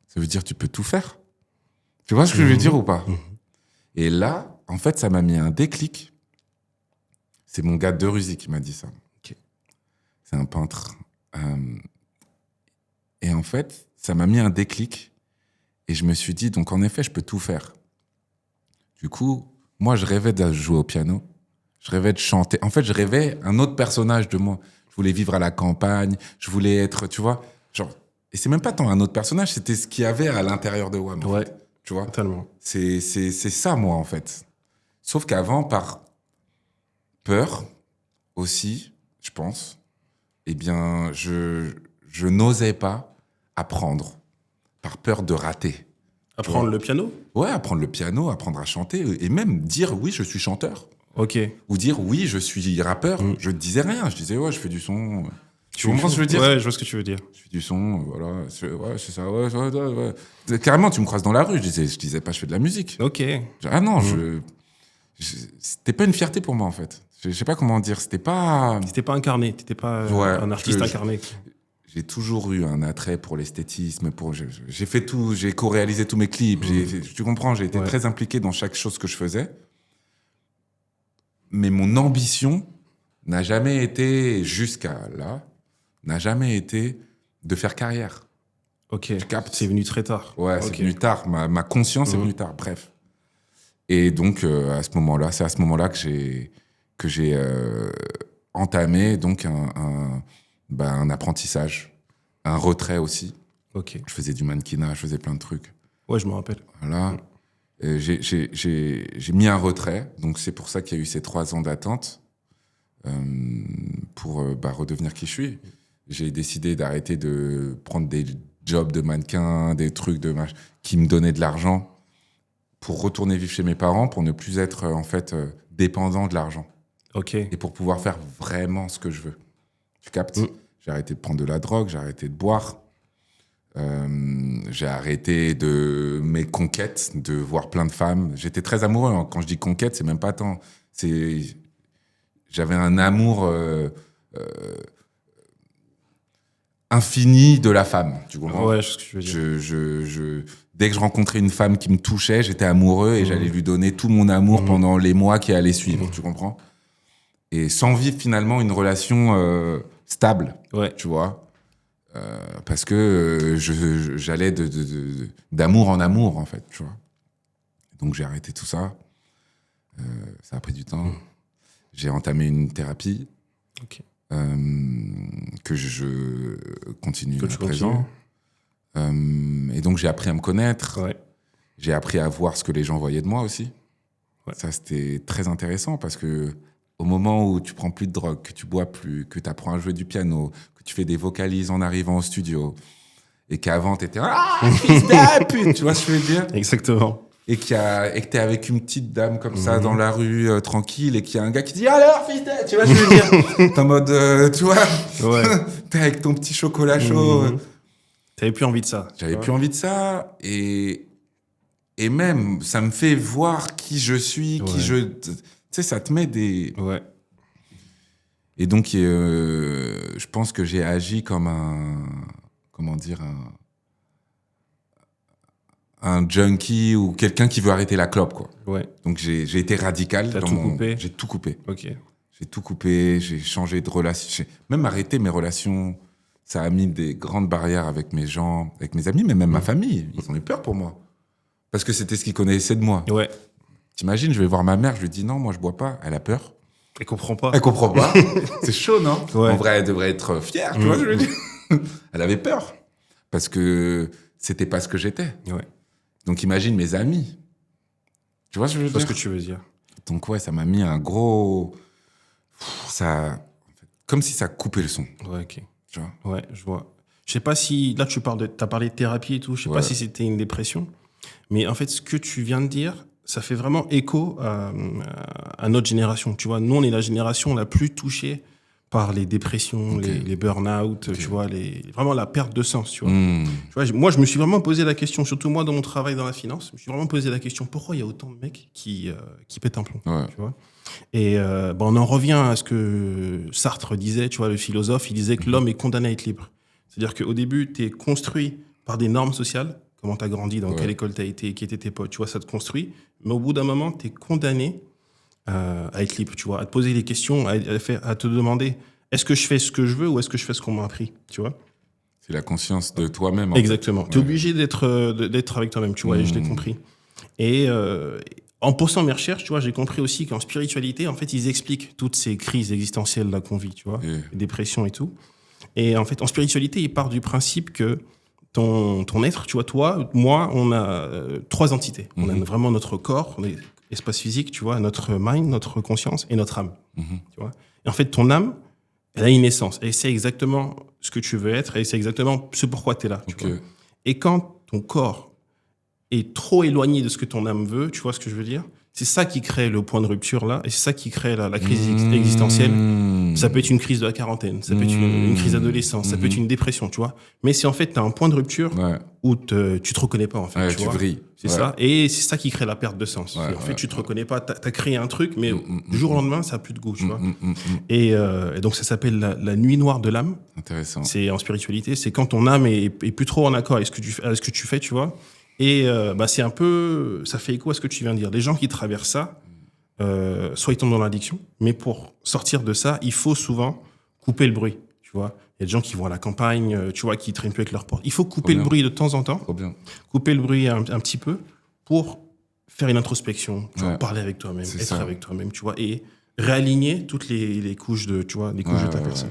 ça veut dire que tu peux tout faire. Tu vois ce que je veux dire ou pas? Et là, en fait, ça m'a mis un déclic. C'est mon gars de Russie qui m'a dit ça. Ok. C'est un peintre. Et en fait, ça m'a mis un déclic. Et je me suis dit, donc en effet, je peux tout faire. Du coup, moi, je rêvais de jouer au piano. Je rêvais de chanter. En fait, je rêvais un autre personnage de moi. Je voulais vivre à la campagne. Je voulais être, tu vois, genre... Et c'est même pas tant un autre personnage, c'était ce qu'il y avait à l'intérieur de WAM. Ouais. En fait, tu vois, Totalement. c'est ça, moi, en fait. Sauf qu'avant, par peur aussi, je pense, eh bien, je n'osais pas apprendre par peur de rater. Apprendre le piano? Ouais, apprendre le piano, apprendre à chanter, et même dire oui, je suis chanteur. Ok. Ou dire oui, je suis rappeur. Je ne disais rien, je disais ouais, je fais du son. Tu comprends ce que je veux dire? Ouais, je vois ce que tu veux dire. Je fais du son, voilà, c'est ça, ouais. Carrément, tu me croises dans la rue, je disais pas je fais de la musique. Ok. Ah non, c'était pas une fierté pour moi, en fait. Je sais pas comment dire, c'était pas... T'étais pas incarné, t'étais pas Ouais, un artiste incarné. j'ai toujours eu un attrait pour l'esthétisme. J'ai fait tout, j'ai co-réalisé tous mes clips. Tu comprends, j'ai été très impliqué dans chaque chose que je faisais. Mais mon ambition n'a jamais été, jusqu'à là, n'a jamais été de faire carrière. Ok, Tu captes? c'est venu très tard. Ouais, c'est venu tard. Ma conscience est venue tard, bref. Et donc, à ce moment-là, c'est à ce moment-là que j'ai entamé donc un apprentissage, un retrait aussi. Ok. Je faisais du mannequinat, je faisais plein de trucs. Ouais, je me rappelle. Voilà. J'ai mis un retrait, donc c'est pour ça qu'il y a eu ces 3 ans d'attente pour redevenir qui je suis. J'ai décidé d'arrêter de prendre des jobs de mannequin, des trucs qui me donnaient de l'argent pour retourner vivre chez mes parents, pour ne plus être en fait dépendant de l'argent. Ok. Et pour pouvoir faire vraiment ce que je veux. Tu captes? J'ai arrêté de prendre de la drogue, j'ai arrêté de boire. J'ai arrêté de mes conquêtes, de voir plein de femmes. J'étais très amoureux. Hein. Quand je dis conquête, c'est même pas tant. J'avais un amour infini de la femme. Tu comprends? Ouais, c'est ce que je veux dire. Dès que je rencontrais une femme qui me touchait, j'étais amoureux et j'allais lui donner tout mon amour pendant les mois qui allaient suivre. Tu comprends? Et sans vivre finalement une relation stable. Ouais. Tu vois? Parce que j'allais d'amour en amour, en fait, tu vois. Donc, j'ai arrêté tout ça. Ça a pris du temps. J'ai entamé une thérapie que je continue à présent. Et donc, j'ai appris à me connaître. Ouais. J'ai appris à voir ce que les gens voyaient de moi aussi. Ouais. Ça, c'était très intéressant parce que au moment où tu prends plus de drogue, que tu bois plus, que tu apprends à jouer du piano, que tu fais des vocalises en arrivant au studio, et qu'avant t'étais fils de pute, tu vois ce que je veux dire? Exactement. Et que t'es avec une petite dame comme ça dans la rue tranquille, et qu'il y a un gars qui dit alors fils de, tu vois ce que je veux dire? T'es en mode, tu vois, t'es avec ton petit chocolat chaud. T'avais plus envie de ça. J'avais plus envie de ça, et même ça me fait voir qui je suis, qui je. Tu sais, ça te met des... Ouais. Et donc, je pense que j'ai agi comme un junkie ou quelqu'un qui veut arrêter la clope, quoi. Ouais. Donc, j'ai été radical. T'as tout coupé? J'ai tout coupé. Ok. J'ai tout coupé, j'ai changé de relation. J'ai même arrêté mes relations. Ça a mis des grandes barrières avec mes gens, avec mes amis, mais même ma famille. Ils ont eu peur pour moi. Parce que c'était ce qu'ils connaissaient de moi. Ouais. T'imagines, je vais voir ma mère, je lui dis non, moi je bois pas. Elle a peur. Elle comprend pas. Elle comprend pas. C'est chaud, non? Ouais. En vrai, elle devrait être fière, tu vois, je veux dire. Elle avait peur. Parce que c'était pas ce que j'étais. Ouais. Donc imagine mes amis. Tu vois ce que je veux dire? Je vois ce que tu veux dire. Donc ouais, ça m'a mis un gros... Comme si ça coupait le son. Ouais, ok. Tu vois? Ouais, je vois. Je sais pas si... Là, t'as parlé de thérapie et tout. Je sais pas si c'était une dépression. Mais en fait, ce que tu viens de dire, ça fait vraiment écho à notre génération. Tu vois, nous, on est la génération la plus touchée par les dépressions, les burn-out, tu vois, vraiment la perte de sens, tu vois. Tu vois. Moi, je me suis vraiment posé la question, surtout moi, dans mon travail dans la finance, je me suis vraiment posé la question, pourquoi il y a autant de mecs qui pètent un plomb, tu vois. Et on en revient à ce que Sartre disait, tu vois, le philosophe, il disait que l'homme est condamné à être libre. C'est-à-dire qu'au début, tu es construit par des normes sociales, comment tu as grandi, dans quelle école tu as été, qui étaient tes potes, tu vois, ça te construit. Mais au bout d'un moment, tu es condamné à être libre, tu vois, à te poser des questions, à te demander est-ce que je fais ce que je veux ou est-ce que je fais ce qu'on m'a appris, tu vois. C'est la conscience de toi-même. Exactement. Tu es obligé d'être avec toi-même, tu vois, et je l'ai compris. Et en posant mes recherches, tu vois, j'ai compris aussi qu'en spiritualité, en fait, ils expliquent toutes ces crises existentielles là qu'on vit, tu vois, les dépressions et tout. Et en fait, en spiritualité, ils partent du principe que ton être, tu vois, toi, moi, on a 3 entités. On a vraiment notre corps, l'espace physique, tu vois, notre mind, notre conscience et notre âme. Tu vois. Et en fait, ton âme, elle a une essence. Et c'est exactement ce que tu veux être et c'est exactement ce pourquoi tu es là. Tu vois. Et quand ton corps est trop éloigné de ce que ton âme veut, tu vois ce que je veux dire, C'est ça qui crée le point de rupture là, et c'est ça qui crée la crise existentielle. Ça peut être une crise de la quarantaine, ça peut être une crise d'adolescence, ça peut être une dépression, tu vois. Mais si en fait t'as un point de rupture où tu te reconnais pas en fait, tu vois. Vrilles. C'est ça, et c'est ça qui crée la perte de sens. En fait, tu te reconnais pas, t'as créé un truc, mais du jour au lendemain, ça a plus de goût, tu vois. Et donc ça s'appelle la nuit noire de l'âme. Intéressant. C'est en spiritualité, c'est quand ton âme est plus trop en accord avec ce que tu fais, tu vois. Et c'est un peu, ça fait écho à ce que tu viens de dire. Les gens qui traversent ça, soit ils tombent dans l'addiction, mais pour sortir de ça, il faut souvent couper le bruit, tu vois. Il y a des gens qui vont à la campagne, tu vois, qui traînent plus avec leurs portes. Il faut couper le bruit de temps en temps. Trop bien. Couper le bruit un petit peu pour faire une introspection, tu vois, parler avec toi-même, être avec toi-même, tu vois, et réaligner toutes les couches de, tu vois, les couches de ta personne.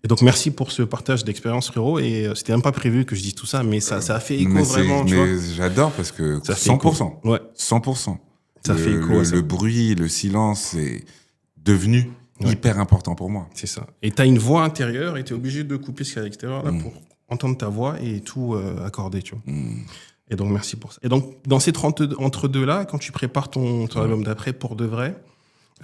Et donc, merci pour ce partage d'expérience, frérot. Et c'était même pas prévu que je dise tout ça, mais ça a fait écho vraiment, tu vois. Mais j'adore parce que ça 100%. Ouais. 100%. Ça fait écho à ça. Le bruit, le silence, c'est devenu hyper important pour moi. C'est ça. Et t'as une voix intérieure et t'es obligé de couper ce qu'il y a à l'extérieur là pour entendre ta voix et tout accorder, tu vois. Et donc, merci pour ça. Et donc, dans ces entre-deux là, quand tu prépares ton album d'après pour de vrai,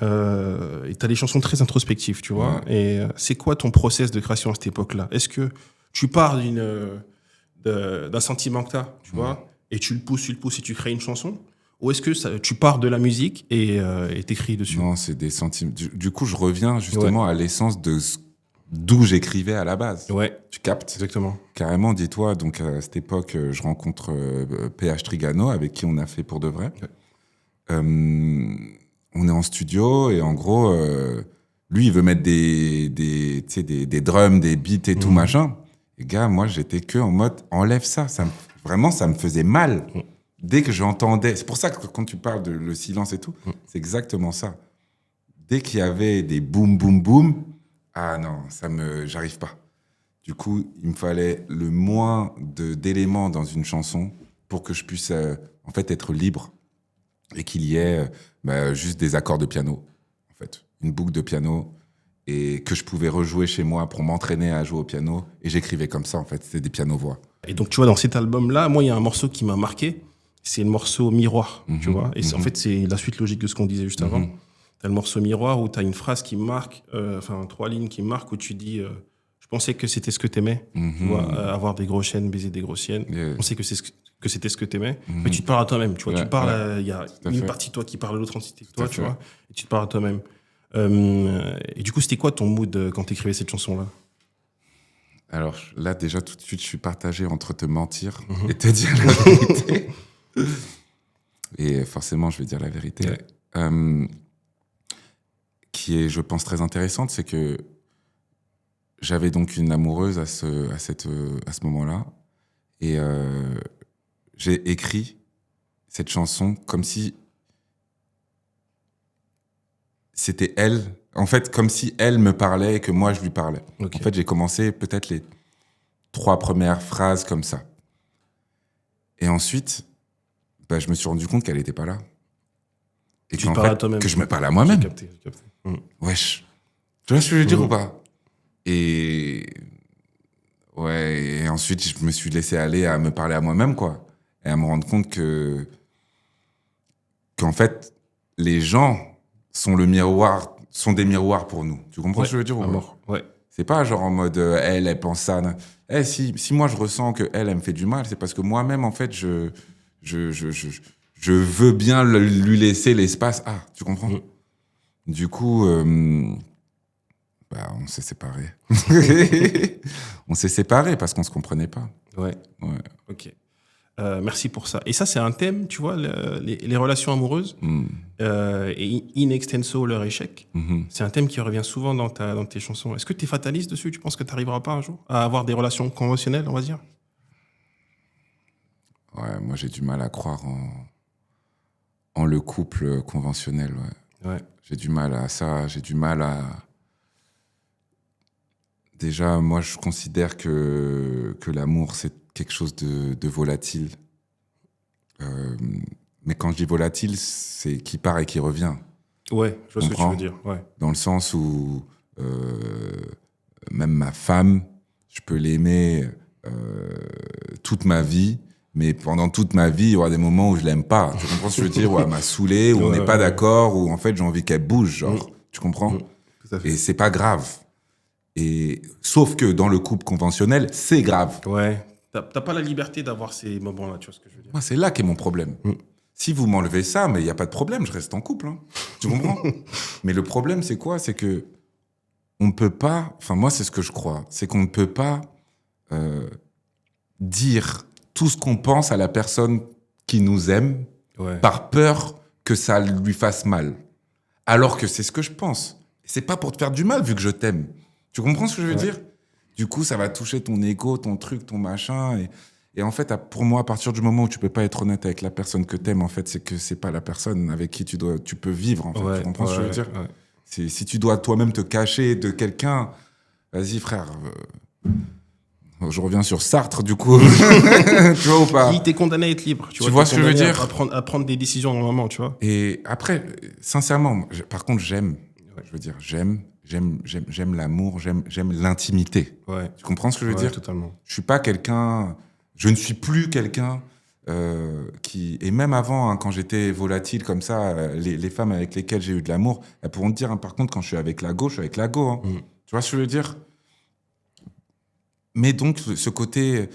et t'as des chansons très introspectives, tu vois. Et c'est quoi ton process de création à cette époque-là? Est-ce que tu pars d'un sentiment que t'as, tu vois, et tu le pousses et tu crées une chanson? Ou est-ce que tu pars de la musique et t'écris dessus? Non, c'est des sentiments. Du coup, je reviens justement à l'essence d'où j'écrivais à la base. Ouais. Tu captes? Exactement. Carrément, dis-toi, donc à cette époque, je rencontre PH Trigano, avec qui on a fait pour de vrai. On est en studio et en gros, lui, il veut mettre des drums, des beats et tout machin. Et gars, moi, j'étais que en mode, enlève ça. Vraiment, ça me faisait mal. Dès que j'entendais, c'est pour ça que quand tu parles de le silence et tout, c'est exactement ça. Dès qu'il y avait des boum, boum, boum, ah non, j'arrive pas. Du coup, il me fallait le moins d'éléments dans une chanson pour que je puisse, en fait, être libre et qu'il y ait juste des accords de piano, en fait. Une boucle de piano et que je pouvais rejouer chez moi pour m'entraîner à jouer au piano. Et j'écrivais comme ça, en fait. C'était des pianos-voix. Et donc, tu vois, dans cet album-là, moi, il y a un morceau qui m'a marqué. C'est le morceau Miroir, tu vois. Et en fait, c'est la suite logique de ce qu'on disait juste avant. T'as le morceau Miroir où t'as une phrase qui me marque, 3 lignes qui me marquent où tu dis je pensais que c'était ce que t'aimais, tu vois, avoir des grosses chaînes, baiser des grosses chiennes. Je pensais que c'était ce que t'aimais. Mais tu te parles à toi-même, tu vois. Tu parles, il y a une partie de toi qui parle, l'autre entité de toi, tu vois. Et tu te parles à toi-même. Et du coup, c'était quoi ton mood quand t'écrivais cette chanson-là? Alors là, déjà, tout de suite, je suis partagé entre te mentir et te dire la vérité. Et forcément, je vais dire la vérité. Qui est, je pense, très intéressante, c'est que j'avais donc une amoureuse à ce moment-là. Et j'ai écrit cette chanson comme si c'était elle. En fait, comme si elle me parlait et que moi, je lui parlais. Okay. En fait, j'ai commencé peut-être les 3 premières phrases comme ça. Et ensuite, je me suis rendu compte qu'elle n'était pas là. Et tu te parles à toi-même. Que je me parle à moi-même. J'ai capté. Wesh. Tu vois ce que je veux dire ou pas? Et ensuite, je me suis laissé aller à me parler à moi-même, quoi. Et à me rendre compte qu'en fait, les gens sont des miroirs pour nous. Tu comprends ce que je veux dire ou pas? Ouais. C'est pas genre en mode elle pense ça. Si moi je ressens que elle me fait du mal, c'est parce que moi-même en fait je veux bien lui laisser l'espace. Ah, tu comprends? Du coup, on s'est séparés. On s'est séparés parce qu'on se comprenait pas. Ouais. Ok. Merci pour ça. Et ça, c'est un thème, tu vois, les relations amoureuses et in extenso leur échec. C'est un thème qui revient souvent dans tes chansons. Est-ce que tu es fataliste dessus? Tu penses que tu n'arriveras pas un jour à avoir des relations conventionnelles, on va dire? Ouais, moi j'ai du mal à croire en le couple conventionnel. Ouais. J'ai du mal à ça. J'ai du mal à... Déjà, moi je considère que l'amour c'est quelque chose de volatile. Mais quand je dis volatile, c'est qui part et qui revient. Ouais, je vois ce que tu veux dire. Ouais. Dans le sens où même ma femme, je peux l'aimer toute ma vie Mais pendant toute ma vie, il y aura des moments où je l'aime pas. Tu comprends ce que je veux dire? Où elle m'a saoulé, où on n'est pas d'accord, où en fait j'ai envie qu'elle bouge, genre. Tu comprends? Tout à fait. Et c'est pas grave. Et sauf que dans le couple conventionnel, c'est grave. Ouais. T'as pas la liberté d'avoir ces moments-là, tu vois ce que je veux dire? Moi, c'est là qu'est mon problème. Si vous m'enlevez ça, mais il y a pas de problème, je reste en couple. Hein. Tu comprends? Mais le problème, c'est quoi? C'est que on ne peut pas. Enfin, moi, c'est ce que je crois. C'est qu'on ne peut pas dire tout ce qu'on pense à la personne qui nous aime par peur que ça lui fasse mal. Alors que c'est ce que je pense. C'est pas pour te faire du mal vu que je t'aime. Tu comprends ce que je veux dire? Du coup, ça va toucher ton ego, ton truc, ton machin. Et en fait, pour moi, à partir du moment où tu peux pas être honnête avec la personne que t'aimes, en fait, c'est que c'est pas la personne avec qui tu peux vivre. En fait. Tu comprends ce que je veux dire? Si tu dois toi-même te cacher de quelqu'un, vas-y frère. Je reviens sur Sartre, du coup. Tu vois ou pas? Qui t'es condamné à être libre. Tu vois ce que je veux dire? À prendre des décisions dans le moment, tu vois. Et après, sincèrement, par contre, j'aime. Je veux dire, j'aime l'amour, j'aime l'intimité. Ouais. Tu comprends ce que je veux dire? Totalement. Je ne suis plus quelqu'un qui, et même avant, hein, quand j'étais volatile comme ça, les femmes avec lesquelles j'ai eu de l'amour, elles pourront te dire, hein, par contre, quand je suis avec la go, je suis avec la go. Hein. Tu vois ce que je veux dire? Mais donc, ce côté...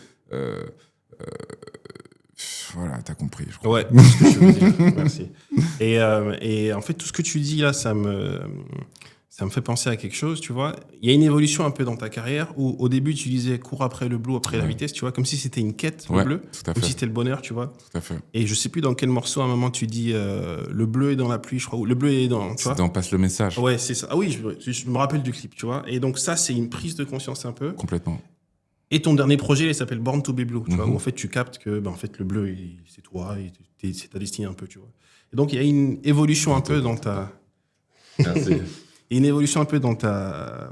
voilà, t'as compris, je crois. Ouais, c'est ce que je veux dire. Merci. Et en fait, tout ce que tu dis là, ça me fait penser à quelque chose, tu vois. Il y a une évolution un peu dans ta carrière où, au début, tu disais cours après le blue, après la vitesse, tu vois, comme si c'était une quête, le bleu, comme si c'était le bonheur, tu vois. Tout à fait. Et je sais plus dans quel morceau, à un moment, tu dis le bleu est dans la pluie, je crois, ou le bleu est dans, tu vois. C'est dans Passe le message. Ouais, c'est ça. Ah oui, je me rappelle du clip, tu vois. Et donc, ça, c'est une prise de conscience un peu. Complètement. Et ton dernier projet, il s'appelle Born to be Blue, tu vois, où en fait, tu captes que, en fait, le bleu, c'est toi, et c'est ta destinée un peu, tu vois. Et donc, il y a une évolution un peu dans ta... Merci. Et une évolution un peu dans ta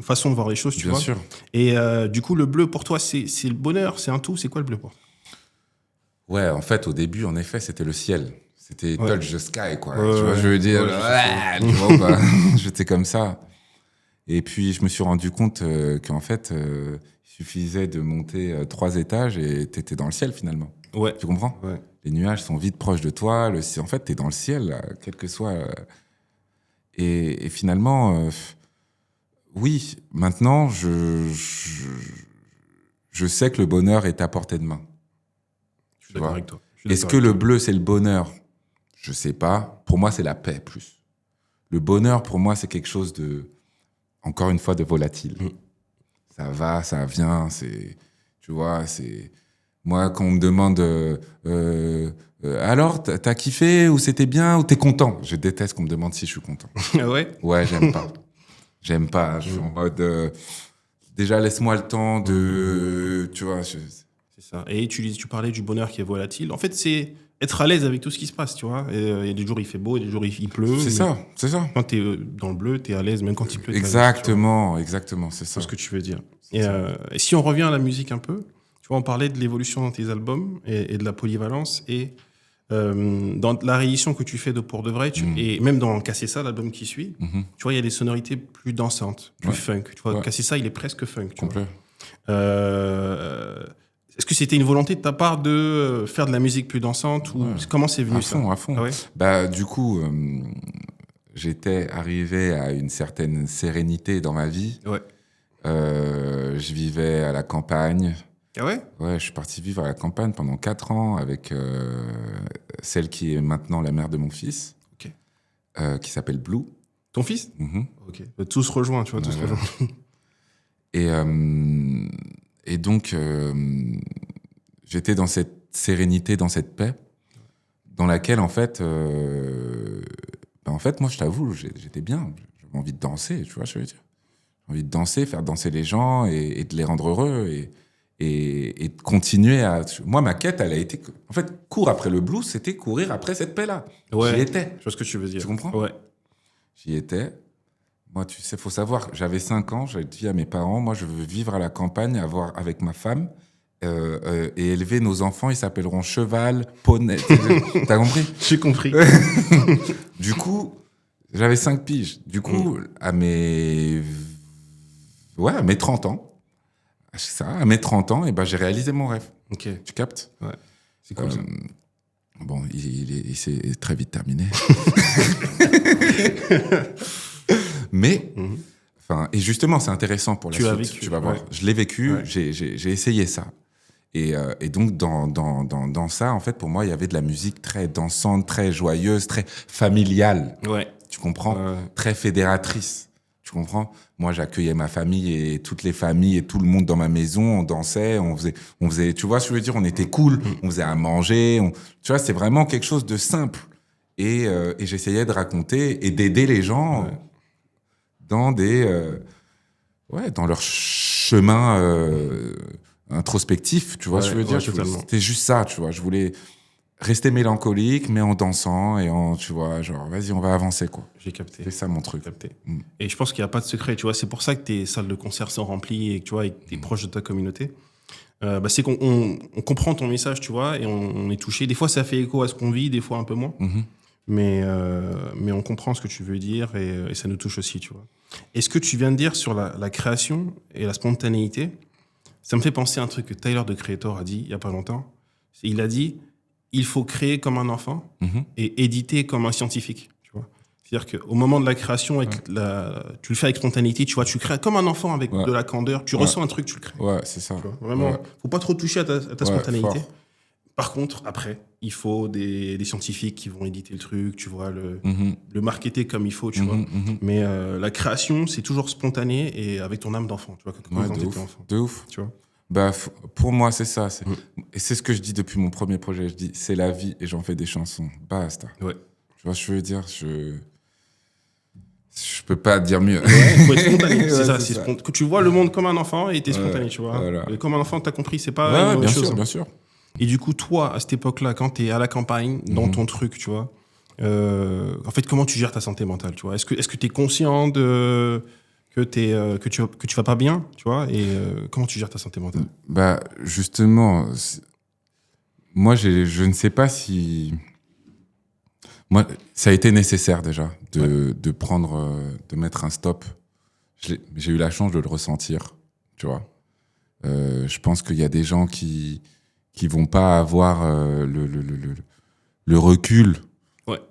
façon de voir les choses, tu vois. Bien sûr. Et du coup, le bleu, pour toi, c'est le bonheur, c'est un tout. C'est quoi le bleu pour toi? Ouais, en fait, au début, en effet, c'était le ciel. C'était touch the sky, quoi. Ouais, tu vois, je veux dire, tu vois ou pas? J'étais comme ça. Et puis, je me suis rendu compte qu'en fait, il suffisait de monter 3 étages et t'étais dans le ciel, finalement. Ouais. Tu comprends? Ouais. Les nuages sont vite proches de toi. En fait, t'es dans le ciel, là, quel que soit... Et finalement, oui, maintenant, je sais que le bonheur est à portée de main. Je suis d'accord avec toi. Est-ce que le bleu, c'est le bonheur? Je sais pas. Pour moi, c'est la paix, plus. Le bonheur, pour moi, c'est quelque chose de, encore une fois, de volatile. Ça va, ça vient, tu vois, moi, quand on me demande, alors, t'as kiffé, ou c'était bien, ou t'es content? Je déteste qu'on me demande si je suis content. Ah ouais? Ouais, j'aime pas. J'aime pas. Je suis en mode, déjà, laisse-moi le temps de, tu vois. C'est ça. Et tu parlais du bonheur qui est volatile. En fait, c'est être à l'aise avec tout ce qui se passe, tu vois. Il y a des jours, il fait beau, et des jours, il pleut. C'est ça. Quand t'es dans le bleu, t'es à l'aise, même quand il pleut. Exactement, c'est ça. C'est ce que tu veux dire. Et si on revient à la musique un peu, tu vois, on parlait de l'évolution dans tes albums et de la polyvalence. Et dans la réédition que tu fais de Pour de vrai, et même dans Casser ça, l'album qui suit, tu vois, il y a des sonorités plus dansantes, plus funk. Tu vois, Casser ça, il est presque funk. Complet. Est-ce que c'était une volonté de ta part de faire de la musique plus dansante ou comment c'est venu ça? À fond. Ah ouais? Bah, du coup, j'étais arrivé à une certaine sérénité dans ma vie. Ouais. Je vivais à la campagne. Ah ouais? Ouais, je suis parti vivre à la campagne pendant 4 ans avec celle qui est maintenant la mère de mon fils, qui s'appelle Blue. Ton fils? Ok. Tous rejoints, tu vois, tous rejoints. Et donc, j'étais dans cette sérénité, dans cette paix, dans laquelle, en fait, moi, je t'avoue, j'étais bien. J'avais envie de danser, tu vois, je veux dire. J'ai envie de danser, faire danser les gens et de les rendre heureux et de continuer à... Moi, ma quête, elle a été... En fait, courir après le blues, c'était courir après cette paix-là. Ouais, j'y étais. Je vois ce que tu veux dire. Tu comprends? Ouais. J'y étais. Moi, tu sais, faut savoir, j'avais 5 ans, j'avais dit à mes parents, moi, je veux vivre à la campagne, avec ma femme, et élever nos enfants, ils s'appelleront Cheval, Poney. T'as compris? J'ai compris. Du coup, j'avais 5 piges. Du coup, à mes 30 ans, c'est ça, à mes 30 ans, et ben, j'ai réalisé mon rêve. Ok. Tu captes? Ouais. C'est cool ça. Bon, il s'est très vite terminé. Mais, et justement, c'est intéressant pour la Tu l'as suite. vécu, Tu vas voir. ouais. Je l'ai vécu, Ouais. j'ai essayé ça. Et donc, dans ça, en fait, pour moi, il y avait de la musique très dansante, très joyeuse, très familiale. Ouais. Tu comprends? Ouais. Très fédératrice. Tu comprends? Moi, j'accueillais ma famille et toutes les familles et tout le monde dans ma maison. On dansait, on faisait, tu vois ce que je veux dire? On était cool. On faisait à manger. Tu vois, c'est vraiment quelque chose de simple. Et j'essayais de raconter et d'aider les gens dans dans leur chemin introspectif. Tu vois ce que je veux dire? C'était juste ça, tu vois. Je voulais rester mélancolique, mais en dansant et tu vois, genre, vas-y, on va avancer, quoi. J'ai capté. C'est ça mon truc. Et je pense qu'il n'y a pas de secret, tu vois. C'est pour ça que tes salles de concert sont remplies et que tu vois, et que t'es proche de ta communauté. C'est qu'on comprend ton message, tu vois, et on est touché. Des fois, ça fait écho à ce qu'on vit, des fois un peu moins. Mais on comprend ce que tu veux dire et ça nous touche aussi, tu vois. Et ce que tu viens de dire sur la création et la spontanéité, ça me fait penser à un truc que Tyler, the Creator, a dit il y a pas longtemps. Il a dit il faut créer comme un enfant et éditer comme un scientifique, tu vois. C'est-à-dire qu'au moment de la création, tu le fais avec spontanéité, tu vois, tu crées comme un enfant avec de la candeur, tu ressens un truc, tu le crées. Ouais, c'est ça. Vraiment, faut pas trop toucher à ta spontanéité. Fort. Par contre, après, il faut des scientifiques qui vont éditer le truc, tu vois, le marketer comme il faut, tu vois. Mais la création, c'est toujours spontané et avec ton âme d'enfant, tu vois, quand tu étais enfant. De ouf. Tu vois. Bah, pour moi, c'est ça. Et c'est ce que je dis depuis mon premier projet. Je dis, c'est la vie et j'en fais des chansons. Basta. Ouais. Tu vois ce que je veux dire? Je peux pas dire mieux. Ouais, faut être spontané. C'est Ouais, ça. Que tu vois le monde comme un enfant et t'es spontané, tu vois. Voilà. Et comme un enfant, t'as compris, c'est pas une bien chose. sûr, bien sûr. Et du coup, toi, à cette époque-là, quand t'es à la campagne, dans ton truc, tu vois, en fait, comment tu gères ta santé mentale, tu vois? Est-ce que t'es conscient que tu vas pas bien, tu vois? Et comment tu gères ta santé mentale? Bah, justement, moi, je ne sais pas si... Moi, ça a été nécessaire déjà de prendre, de mettre un stop. J'ai eu la chance de le ressentir, tu vois. Je pense qu'il y a des gens qui vont pas avoir le recul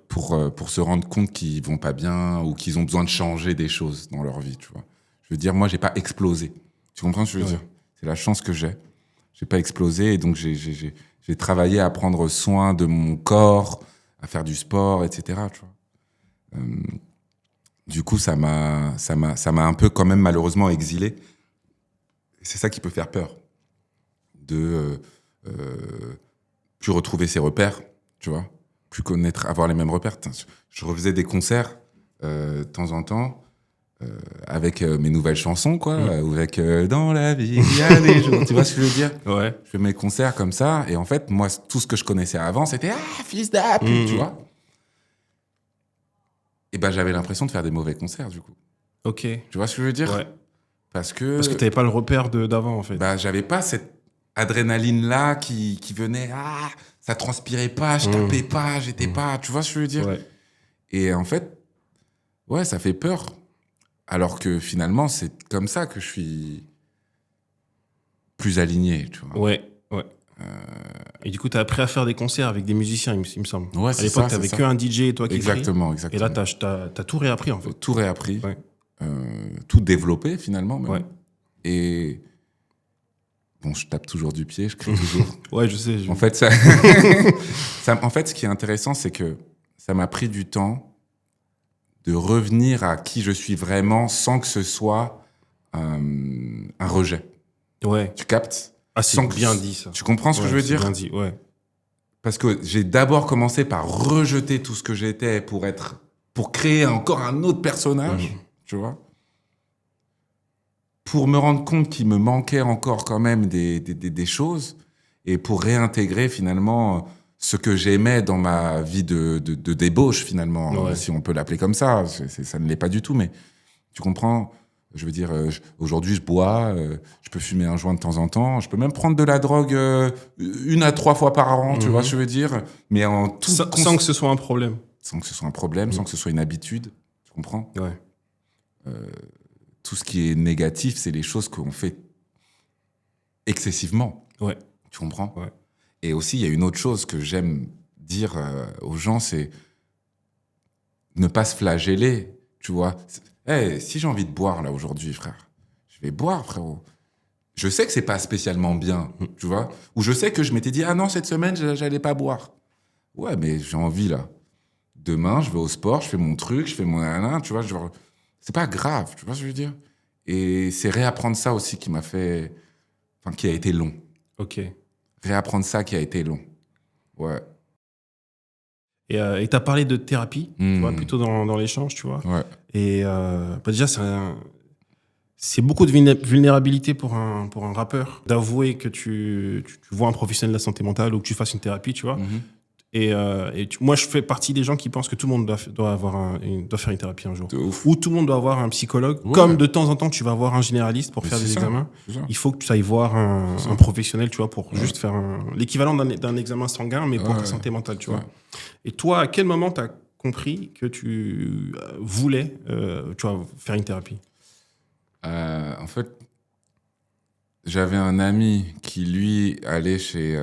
pour se rendre compte qu'ils vont pas bien ou qu'ils ont besoin de changer des choses dans leur vie, tu vois. Je veux dire, moi, j'ai pas explosé. Tu comprends ce que je veux dire? C'est la chance que j'ai. J'ai pas explosé et donc j'ai travaillé à prendre soin de mon corps, à faire du sport, etc. Tu vois. Du coup, ça m'a un peu quand même malheureusement exilé. Et c'est ça qui peut faire peur. De plus retrouver ses repères, tu vois, plus connaître, avoir les mêmes repères. Je refaisais des concerts de temps en temps avec mes nouvelles chansons, quoi, ou avec Dans la vie, il y a des jours. Tu vois ce que je veux dire? Ouais. Je fais mes concerts comme ça, et en fait, moi, tout ce que je connaissais avant, c'était fils d'app, tu vois. Et ben, j'avais l'impression de faire des mauvais concerts, du coup. Ok. Tu vois ce que je veux dire? Ouais. Parce que t'avais pas le repère d'avant, en fait. Bah, j'avais pas cette adrénaline-là qui venait, ça transpirait pas, je tapais pas, j'étais pas, tu vois ce que je veux dire? Ouais. Et en fait, ouais, ça fait peur. Alors que finalement, c'est comme ça que je suis plus aligné, tu vois. Ouais. Et du coup, t'as appris à faire des concerts avec des musiciens, il me semble. Ouais, à c'est l'époque, ça, t'avais c'est que ça. un DJ et toi qui Exactement. Et là, t'as tout réappris, en fait. Tout réappris. Ouais. Tout développé, finalement, même. Ouais. Et bon, je tape toujours du pied, je crie toujours. Ouais, je sais. En fait, en fait, ce qui est intéressant, c'est que ça m'a pris du temps de revenir à qui je suis vraiment sans que ce soit un rejet. Ouais. Tu captes? Ah, c'est bien dit, ça. Tu comprends ce que je veux dire? C'est bien dit, ouais. Parce que j'ai d'abord commencé par rejeter tout ce que j'étais pour créer encore un autre personnage, tu vois? Pour me rendre compte qu'il me manquait encore quand même des choses et pour réintégrer finalement ce que j'aimais dans ma vie de débauche finalement, si on peut l'appeler comme ça. Ça ne l'est pas du tout, mais tu comprends? Je veux dire, aujourd'hui je bois, je peux fumer un joint de temps en temps, je peux même prendre de la drogue 1 à 3 fois par an, tu vois ce que je veux dire? Mais en tout sans que ce soit un problème. Sans que ce soit un problème, sans que ce soit une habitude, tu comprends? Ouais. Tout ce qui est négatif, c'est les choses qu'on fait excessivement. Ouais. Tu comprends? Ouais. Et aussi, il y a une autre chose que j'aime dire aux gens, c'est ne pas se flageller, tu vois. Hey, si j'ai envie de boire, là, aujourd'hui, frère, je vais boire, frérot. Je sais que c'est pas spécialement bien, tu vois. Ou je sais que je m'étais dit, ah non, cette semaine, j'allais pas boire. Ouais, mais j'ai envie, là. Demain, je vais au sport, je fais mon truc, je fais mon nanana, tu vois. Genre, c'est pas grave, tu vois ce que je veux dire? Et c'est réapprendre ça aussi qui m'a fait... Enfin, qui a été long. Ok. Réapprendre ça qui a été long. Ouais. Et t'as parlé de thérapie, tu vois, plutôt dans l'échange, tu vois. Ouais. Et déjà, c'est beaucoup de vulnérabilité pour un rappeur d'avouer que tu vois un professionnel de la santé mentale ou que tu fasses une thérapie, tu vois. Moi, je fais partie des gens qui pensent que tout le monde doit faire une thérapie un jour. De ouf. Ou tout le monde doit avoir un psychologue. Ouais. Comme de temps en temps, tu vas voir un généraliste pour Mais faire c'est des ça, examens. c'est ça. Il faut que tu ailles voir un professionnel, tu vois, pour juste faire l'équivalent d'un examen sanguin, mais pour ta santé mentale, tu vois. Et toi, à quel moment tu as compris que tu voulais tu vois, faire une thérapie? En fait, j'avais un ami qui, lui, allait chez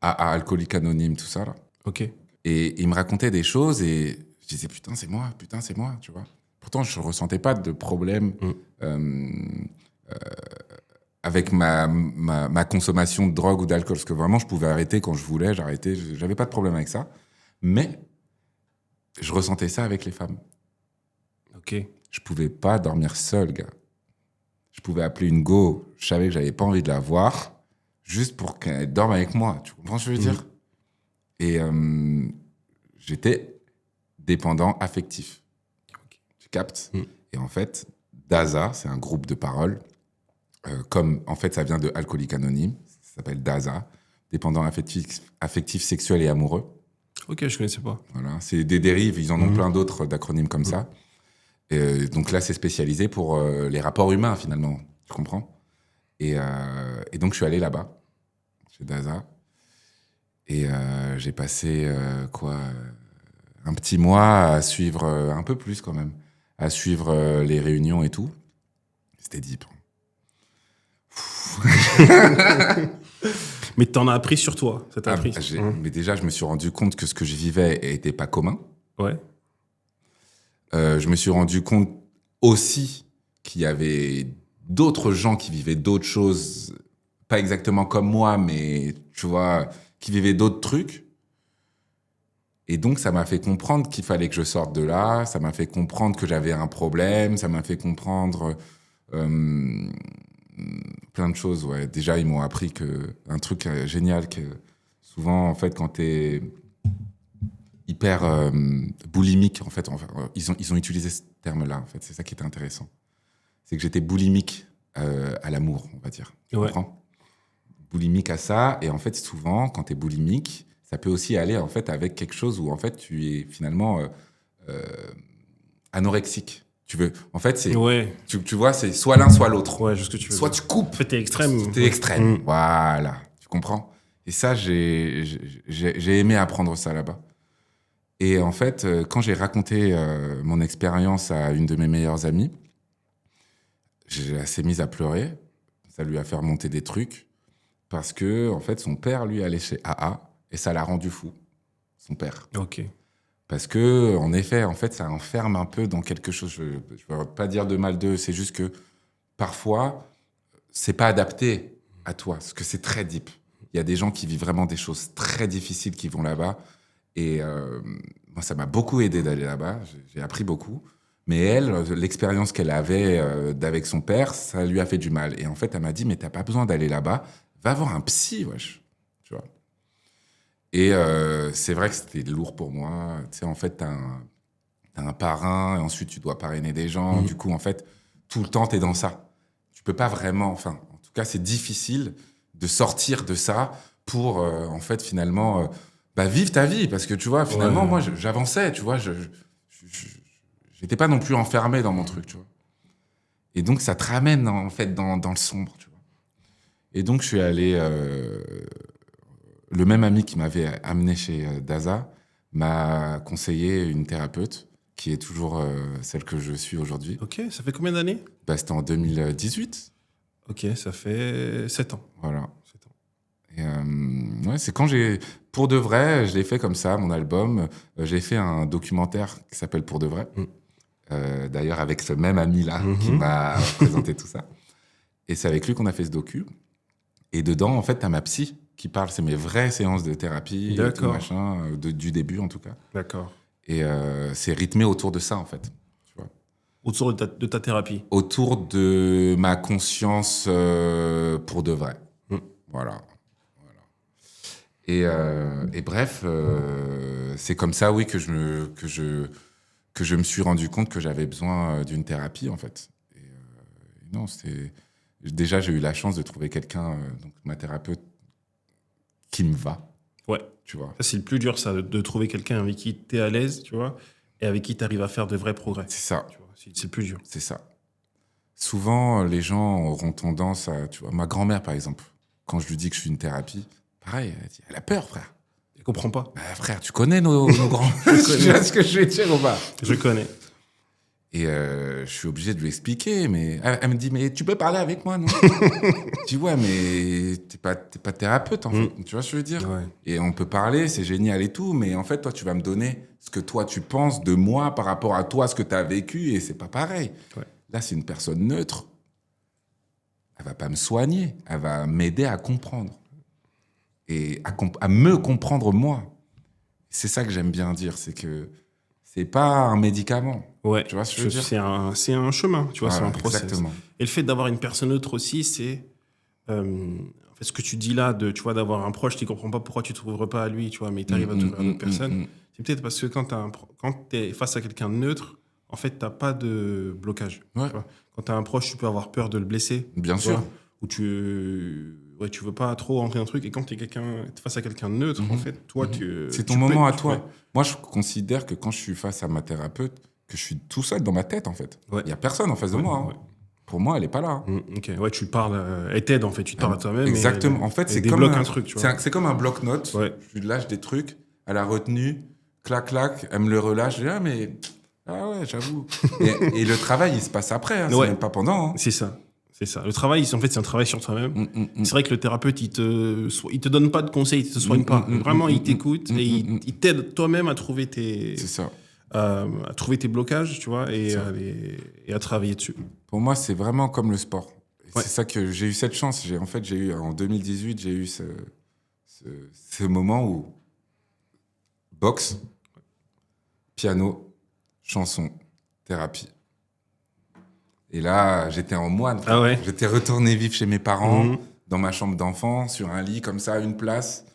AA, Alcooliques Anonymes, tout ça, là. Ok. Et il me racontait des choses et je disais, putain, c'est moi, tu vois. Pourtant, je ne ressentais pas de problème avec ma consommation de drogue ou d'alcool. Parce que vraiment, je pouvais arrêter quand je voulais, j'arrêtais, j'avais pas de problème avec ça. Mais je ressentais ça avec les femmes. Ok. Je pouvais pas dormir seul, gars. Je pouvais appeler une go, je savais que j'avais pas envie de la voir, juste pour qu'elle dorme avec moi. Tu comprends ce que je veux dire? Et j'étais dépendant affectif. Tu captes? Et en fait, DASA, c'est un groupe de parole. Comme, en fait, ça vient de Alcooliques Anonymes. Ça s'appelle DASA, dépendant affectif, sexuel et amoureux. Ok, je connaissais pas. Voilà. C'est des dérives, ils en ont plein d'autres d'acronymes comme ça. Et donc là, c'est spécialisé pour les rapports humains, finalement. Tu comprends? Et donc, je suis allé là-bas, chez DASA. Et j'ai passé, un petit mois à suivre, un peu plus quand même, à suivre les réunions et tout. C'était deep. Mais t'en as appris sur toi, ça t'a appris. Mais déjà, je me suis rendu compte que ce que je vivais n'était pas commun. Ouais. Je me suis rendu compte aussi qu'il y avait d'autres gens qui vivaient d'autres choses, pas exactement comme moi, mais tu vois, qui vivaient d'autres trucs. Et donc, ça m'a fait comprendre qu'il fallait que je sorte de là, ça m'a fait comprendre que j'avais un problème, ça m'a fait comprendre plein de choses. Ouais. Déjà, ils m'ont appris un truc génial, que souvent, en fait, quand t'es hyper boulimique, en fait, ils ont utilisé ce terme-là, en fait. C'est ça qui était intéressant. C'est que j'étais boulimique à l'amour, on va dire. Tu comprends? Boulimique à ça, et en fait, souvent, quand t'es boulimique, ça peut aussi aller, en fait, avec quelque chose où, en fait, tu es finalement anorexique. Tu veux, en fait, c'est, tu vois, c'est soit l'un, soit l'autre. Ouais, juste que tu veux. Soit tu coupes. En fait, t'es extrême. T'es extrême. Voilà. Tu comprends? Et ça, j'ai aimé apprendre ça là-bas. Et en fait, quand j'ai raconté mon expérience à une de mes meilleures amies, elle s'est mise à pleurer. Ça lui a fait remonter des trucs. Parce que, en fait, son père, lui, allait chez AA. Et ça l'a rendu fou. Son père. Ok. Parce que, en effet, en fait, ça enferme un peu dans quelque chose. Je ne veux pas dire de mal d'eux. C'est juste que, parfois, c'est pas adapté à toi. Parce que c'est très deep. Il y a des gens qui vivent vraiment des choses très difficiles qui vont là-bas. Et moi, ça m'a beaucoup aidé d'aller là-bas. J'ai appris beaucoup. Mais elle, l'expérience qu'elle avait avec son père, ça lui a fait du mal. Et en fait, elle m'a dit, mais t'as pas besoin d'aller là-bas. Va voir un psy, wesh. Tu vois. Et c'est vrai que c'était lourd pour moi. Tu sais, en fait, t'as un parrain, et ensuite, tu dois parrainer des gens. Du coup, en fait, tout le temps, t'es dans ça. Tu peux pas vraiment... Enfin, en tout cas, c'est difficile de sortir de ça pour, en fait, finalement... vivre ta vie, parce que tu vois, finalement, moi, j'avançais, tu vois, j'étais pas non plus enfermé dans mon truc, tu vois. Et donc, ça te ramène, en fait, dans le sombre, tu vois. Et donc, je suis allé... le même ami qui m'avait amené chez DASA m'a conseillé une thérapeute, qui est toujours celle que je suis aujourd'hui. Ok, ça fait combien d'années? C'était en 2018. Ok, ça fait 7 ans. Voilà. 7 ans. Et ouais, c'est quand pour de vrai, je l'ai fait comme ça, mon album. J'ai fait un documentaire qui s'appelle Pour de vrai. D'ailleurs, avec ce même ami-là qui m'a présenté tout ça. Et c'est avec lui qu'on a fait ce docu. Et dedans, en fait, t'as ma psy qui parle. C'est mes vraies séances de thérapie, et tout machin, du début en tout cas. D'accord. Et c'est rythmé autour de ça, en fait. Tu vois. Autour de ta thérapie. Autour de ma conscience pour de vrai. Voilà. Et bref, c'est comme ça, oui, que je me suis rendu compte que j'avais besoin d'une thérapie, en fait. Non, déjà, j'ai eu la chance de trouver quelqu'un, donc ma thérapeute, qui me va. Ouais. Tu vois. Ça, c'est le plus dur, ça, de trouver quelqu'un avec qui tu es à l'aise, tu vois, et avec qui tu arrives à faire de vrais progrès. C'est ça. Tu vois, c'est le plus dur. C'est ça. Souvent, les gens auront tendance à... Tu vois, ma grand-mère, par exemple, quand je lui dis que je suis une thérapie, pareil, elle a peur, frère. Elle comprend pas. Bah, frère, tu connais nos grands... Tu vois ce que je vais dire ou pas? Je connais. Et je suis obligé de lui expliquer, mais elle me dit, mais tu peux parler avec moi, non? Je dis, ouais, mais t'es pas thérapeute, en fait. Tu vois ce que je veux dire? Ouais. Et on peut parler, c'est génial et tout, mais en fait, toi, tu vas me donner ce que toi, tu penses de moi par rapport à toi, ce que tu as vécu, et c'est pas pareil. Ouais. Là, c'est une personne neutre. Elle va pas me soigner, elle va m'aider à comprendre. Et à me comprendre moi. C'est ça que j'aime bien dire, c'est que c'est pas un médicament. Ouais, tu vois ce que je veux dire? C'est un chemin, tu vois, Voilà, c'est un process. Exactement. Et le fait d'avoir une personne neutre aussi, c'est en fait, ce que tu dis là, tu vois, d'avoir un proche qui comprend pas pourquoi tu t'ouvres pas à lui, tu vois, mais tu arrives à t'ouvrir à d'autres personnes. C'est peut-être parce que quand tu es face à quelqu'un de neutre, en fait, t'as pas de blocage. Ouais. Tu vois. Quand tu as un proche, tu peux avoir peur de le blesser. Bien sûr. Vois, ou tu veux pas trop rentrer dans un truc. Et quand tu es face à quelqu'un de neutre, en fait, toi, c'est ton moment à toi. Moi, je considère que quand je suis face à ma thérapeute, que je suis tout seul dans ma tête, en fait. Il y a personne en face de moi. Hein. Ouais. Pour moi, elle est pas là. Ok. Ouais, tu parles, elle t'aide en fait, tu te parles à toi-même. Exactement. En fait, c'est comme un truc, tu vois. C'est comme un bloc-notes. Ouais. Je lui lâche des trucs, elle a retenu, clac, clac, elle me le relâche. Je dis, ah ouais, j'avoue. et le travail, il se passe après, hein, c'est même pas pendant. Hein. C'est ça. C'est ça. Le travail, en fait, c'est un travail sur toi-même. C'est vrai que le thérapeute, il te donne pas de conseils, il te soigne pas. Vraiment, il t'écoute et il t'aide toi-même à trouver tes. C'est ça. À trouver tes blocages, tu vois, et à travailler dessus. Pour moi, c'est vraiment comme le sport. C'est ça que j'ai eu cette chance. En 2018, j'ai eu ce moment où boxe, piano, chanson, thérapie. Et là, j'étais en moine. Ah ouais. J'étais retourné vivre chez mes parents, dans ma chambre d'enfant, sur un lit comme ça, une place.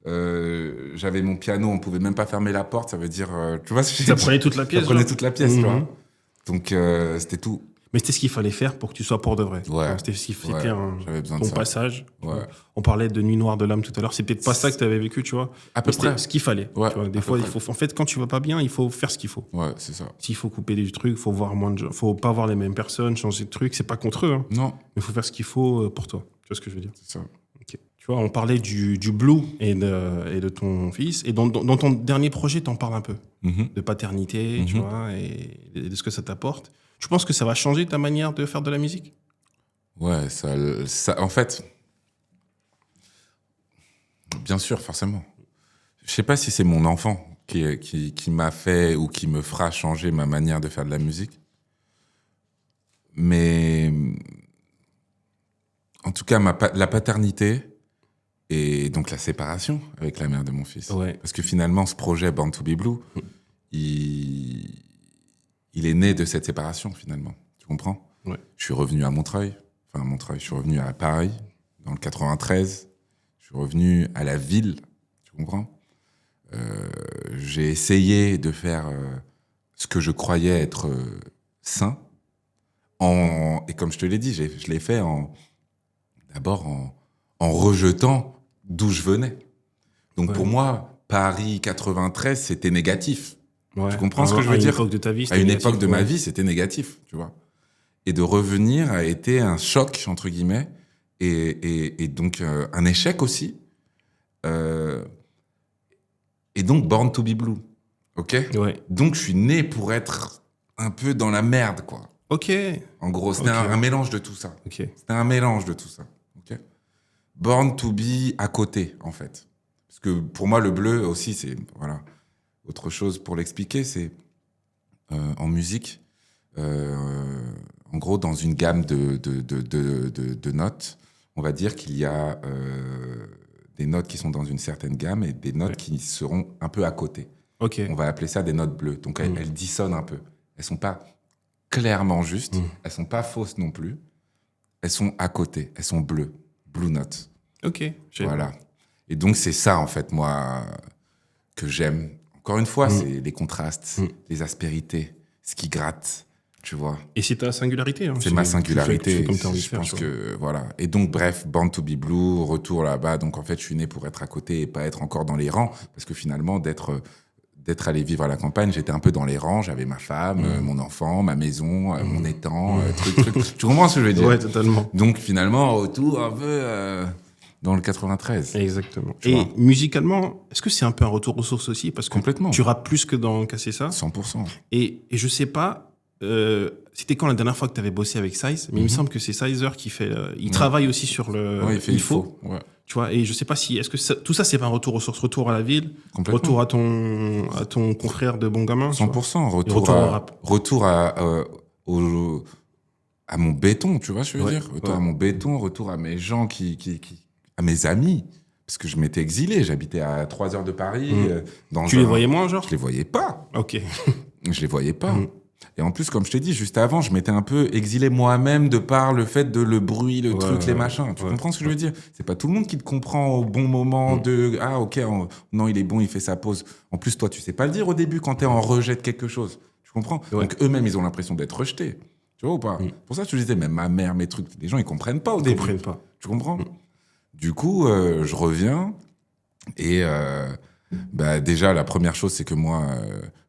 J'avais mon piano, on pouvait même pas fermer la porte, ça veut dire, tu vois, ça prenait toute la pièce. Ça prenait toute la pièce, tu vois. Donc c'était tout. Mais c'était ce qu'il fallait faire pour que tu sois pour de vrai. Ouais. C'était besoin ton de ça. passage. Ouais. On parlait de Nuit noire de l'âme tout à l'heure. C'est peut-être pas ça que tu avais vécu, tu vois. À peu près. C'était ce qu'il fallait. Ouais, tu vois. Des fois, en fait, quand tu vas pas bien, il faut faire ce qu'il faut. Ouais, c'est ça. S'il faut couper des trucs, faut voir moins de gens, faut pas voir les mêmes personnes, changer de trucs. C'est pas contre eux. Hein. Non. Mais il faut faire ce qu'il faut pour toi. Tu vois ce que je veux dire? C'est ça. Okay. Tu vois, on parlait du blue et de ton fils. Et dans ton dernier projet, t'en parles un peu. De paternité, tu vois, et de ce que ça t'apporte. Tu penses que ça va changer ta manière de faire de la musique? Ouais, ça en fait, bien sûr, forcément. Je sais pas si c'est mon enfant qui m'a fait ou qui me fera changer ma manière de faire de la musique. Mais en tout cas, la paternité et donc la séparation avec la mère de mon fils. Ouais. Parce que finalement, ce projet Born to Be Blue, il est né de cette séparation, finalement. Tu comprends? Ouais. Je suis revenu à Montreuil. Je suis revenu à Paris, dans le 93. Je suis revenu à la ville. Tu comprends? J'ai essayé de faire ce que je croyais être sain. Et comme je te l'ai dit, je l'ai fait d'abord en rejetant d'où je venais. Donc pour moi, Paris 93, c'était négatif. Ouais. Tu comprends ce que je veux dire? À une époque de ta vie, à une époque de ma vie, c'était négatif, tu vois. Et de revenir a été un choc, entre guillemets, et donc un échec aussi. Et donc Born to Be Blue, ok? Ouais. Donc je suis né pour être un peu dans la merde, quoi. Ok. En gros, c'était un mélange de tout ça. Ok. C'était un mélange de tout ça, ok? born to be à côté, en fait. Parce que pour moi, le bleu aussi, c'est, voilà, autre chose pour l'expliquer, c'est en musique, en gros, dans une gamme de notes, on va dire qu'il y a des notes qui sont dans une certaine gamme et des notes qui seront un peu à côté. Ok. On va appeler ça des notes bleues. Donc, elles dissonnent un peu. Elles sont pas clairement justes, elles sont pas fausses non plus. Elles sont à côté, elles sont bleues, blue notes. Ok. Voilà. Et donc, c'est ça, en fait, moi, que j'aime. Encore une fois, c'est les contrastes, les aspérités, ce qui gratte, tu vois. Et c'est ta singularité. Hein. C'est ma singularité. Tu fais comme t'as envie de Je faire, pense tu vois. que, voilà. Et donc, bref, Born to be Blue, retour là-bas. Donc, en fait, je suis né pour être à côté et pas être encore dans les rangs. Parce que finalement, d'être allé vivre à la campagne, j'étais un peu dans les rangs. J'avais ma femme, mon enfant, ma maison, mon étang, truc. Tu comprends ce que je veux dire? Ouais, totalement. Donc, finalement, retour un peu dans le 93. Exactement. Tu Et vois. musicalement, est-ce que c'est un peu un retour aux sources aussi? Parce que Complètement. tu rappes plus que dans Casser ça. 100%. Et je sais pas, c'était quand la dernière fois que tu avais bossé avec Size, mais il me semble que c'est Sizer qui fait. Il travaille aussi sur le. Ouais, il faut. Ouais. Tu vois, et je sais pas si. Est-ce que tout ça, c'est pas un retour aux sources, retour à la ville, Complètement. retour à ton confrère de bon gamin? tu vois 100%. retour au rap. Retour à mon béton, tu vois ce que je veux Ouais, dire? Retour ouais. à mon béton, retour à mes gens à mes amis. Parce que je m'étais exilé, j'habitais à 3 heures de Paris. Tu les voyais moins, genre? Je les voyais pas. Ok. Je les voyais pas. Et en plus, comme je t'ai dit, juste avant, je m'étais un peu exilé moi-même de par le fait de le bruit, le truc, les machins. Tu comprends ce que je veux dire? C'est pas tout le monde qui te comprend au bon moment de « Ah, ok, non, il est bon, il fait sa pause. » En plus, toi, tu sais pas le dire au début quand t'es en rejet de quelque chose. Tu comprends? Donc, eux-mêmes, ils ont l'impression d'être rejetés. Tu vois ou pas? Pour ça, je te disais, même ma mère, mes trucs, les gens, ils comprennent pas au Ils début. comprennent pas. Tu comprends? Du coup, je reviens et déjà, la première chose, c'est que moi,